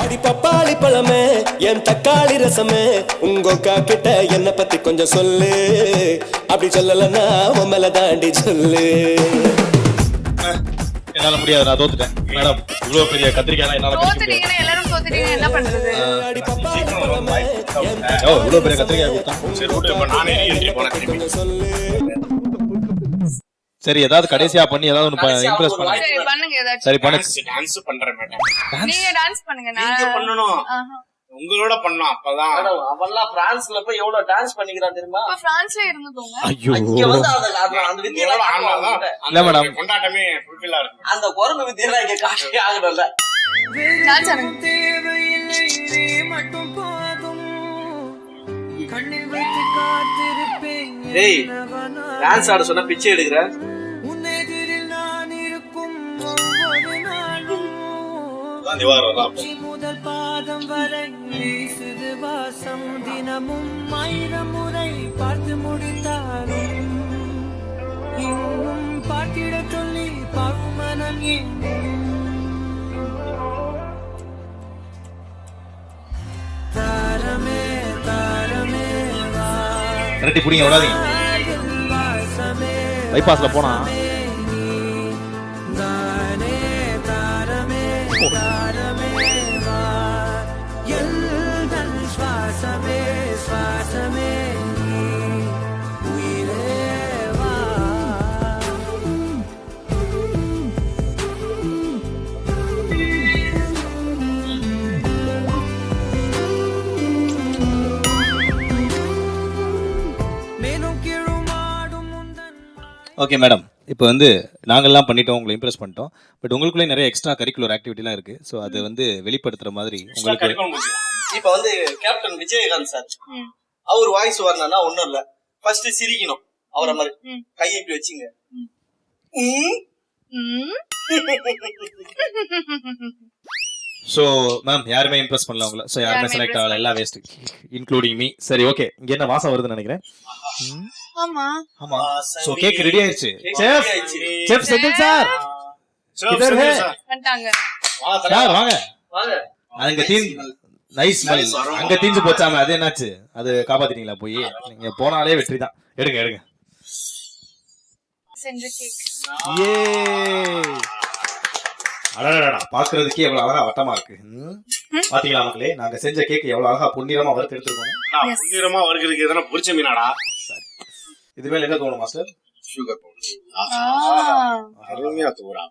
அடி பப்பாளி பழமே என் தக்காளி ரசமே உங்க கிட்ட என்ன பத்தி கொஞ்சம் சொல்லு அப்படி சொல்லலன்னா உன் மேல தாண்டி சொல்லு. என்னால முடியாது நான் தோத்துட்டேன் மேடம் இவ்வளவு பெரிய கத்திரிக்காய் என்னால தோத்துட்டீங்க எல்லாரும் தோத்துட்டீங்க என்ன பண்றது? அடி பப்பாளி பழமே இவ்வளவு பெரிய கத்திரிக்காய் கொடுத்தான். சரி விட்டு இப்ப நானே என்ட்ரி போறேன் திரும்பி. சொல்லு. சரி ஏதாவது கடைசியா பண்ணி ஏதாவது ஒன்னு இம்ப்ரெஸ் பண்ணுங்க. சரி பண்ணுங்க ஏதாச்சும். சரி பண்ணு. டான்ஸ் பண்றேன் மேடம். நீங்க டான்ஸ் பண்ணுங்க நீங்க நான் பண்ணனும். உங்களோட பண்ணனும் அப்பதான். மேடம் அவன்லாம் பிரான்ஸ்ல போய் எவ்வளவு டான்ஸ் பண்ணிக்கிறான் தெரியுமா? இப்ப பிரான்ஸ்ல இருந்துக்கோங்க. ஐயோ இங்க வந்து அந்த வித்தியெல்லாம் காட்டுவாங்க. இல்ல மேடம் கொண்டாட்டமே ஃபுல்ஃபில் ஆகும். அந்த குரங்கு வித்தியெல்லாம் இங்க காட்டி ஆகணும்ல. டான்ஸ் ஆடுங்க. டேய் டான்ஸ் ஆட சொன்னா பிச்சை எடுக்குற. முதல் பாதம் வரை வீசுது வாசம் தினமும் 1000 முறை பார்த்து முடித்தாலும் இன்னும் பார்த்திட சொல்லி பகுமனம் தாரமே தாரமே ரெட்டி புடிங்க விடாதீங்க. பைபாஸ்ல போனா ஓகே மேடம் இப்போ வந்து நாங்கள்லாம் பண்ணிட்டோம் உங்களை இம்ப்ரெஸ் பண்ணிட்டோம் பட் உங்களுக்குள்ளே நிறைய எக்ஸ்ட்ரா கரிக்குலர் ஆக்டிவிட்டிலாம் இருக்கு ஸோ அது வந்து வெளிப்படுத்துற மாதிரி உங்களுக்கு இப்ப வந்து கேப்டன் விஜயகாந்த் சார் அவர் வாய்ஸ் வரணும்னா ஒண்ணும் இல்ல ஃபர்ஸ்ட் சிரிக்கணும் அவரை மாதிரி கையை இப்படி வச்சுங்க. ஸோ மேம் யாருமே இம்ப்ரெஸ் பண்ணல உங்களை ஸோ யாருமே செலக்ட் ஆகல எல்லாம் வேஸ்ட் இன்க்ளூடிங் மீ. சரி ஓகே இங்க என்ன வாசம் வருதுன்னு நினைக்கிறேன். ஆமா ஆமா ஸோ கேக் ரெடி ஆயிடுச்சு. செஃப் செஃப் செந்தில் சார் கிதர் ஹே வந்துட்டாங்க. சார் வாங்க வாங்க. அங்க தீன் நைஸ் ஸ்மெல் அங்க தீஞ்சு போச்சாம அது என்னாச்சு அது காப்பாத்திட்டீங்களா போய் நீங்க போனாலே வெற்றி தான். எடுங்க எடுங்க செஞ்ச கேக். ஏ அடடடா பாக்குறதுக்கே எவ்வளவு அழகா வட்டமா இருக்கு. பாத்தீங்களா மக்களே நாங்க செஞ்ச கேக் எவ்வளவு அழகா பொன்னிறமா வறுத்து எடுத்துருக்கோம். புன்னிரமா வர்க்கிறதுக்கு எதனா பொரிச்ச மீனாடா? இதுவே என்ன தோணும் மாஸ்டர்? சுகர் பவுடர் அருமையா தூரா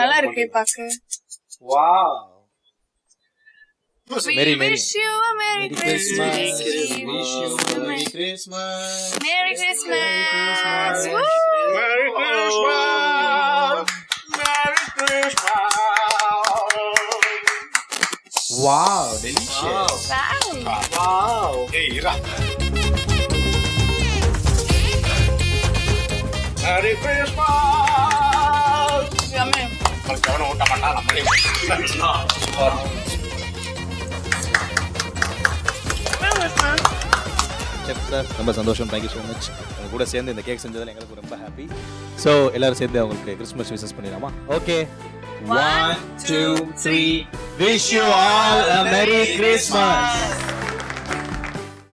நல்லா இருக்கு பாக்க. Wow Merry Wish you a Merry Christmas. Wish you a Merry Christmas. Merry Christmas. Woo! Merry Christmas. Merry Christmas. Wow, delicious. Wow. Hey, ira. Merry Christmas. Yummy. கவனம் ஊட்ட மாட்டா நம்மளே. Chef சார் ரொம்ப சந்தோஷம், தேங்க்யூ ஸோ மச். உங்க கூட சேர்ந்து இந்த கேக் செஞ்சதில் எங்களுக்கு ரொம்ப ஹாப்பி. ஸோ எல்லாரும் சேர்ந்து அவங்களுக்கு கிறிஸ்மஸ் விஷஸ் பண்ணிடலாமா? Okay, 1 2 3 wish you all a merry Christmas.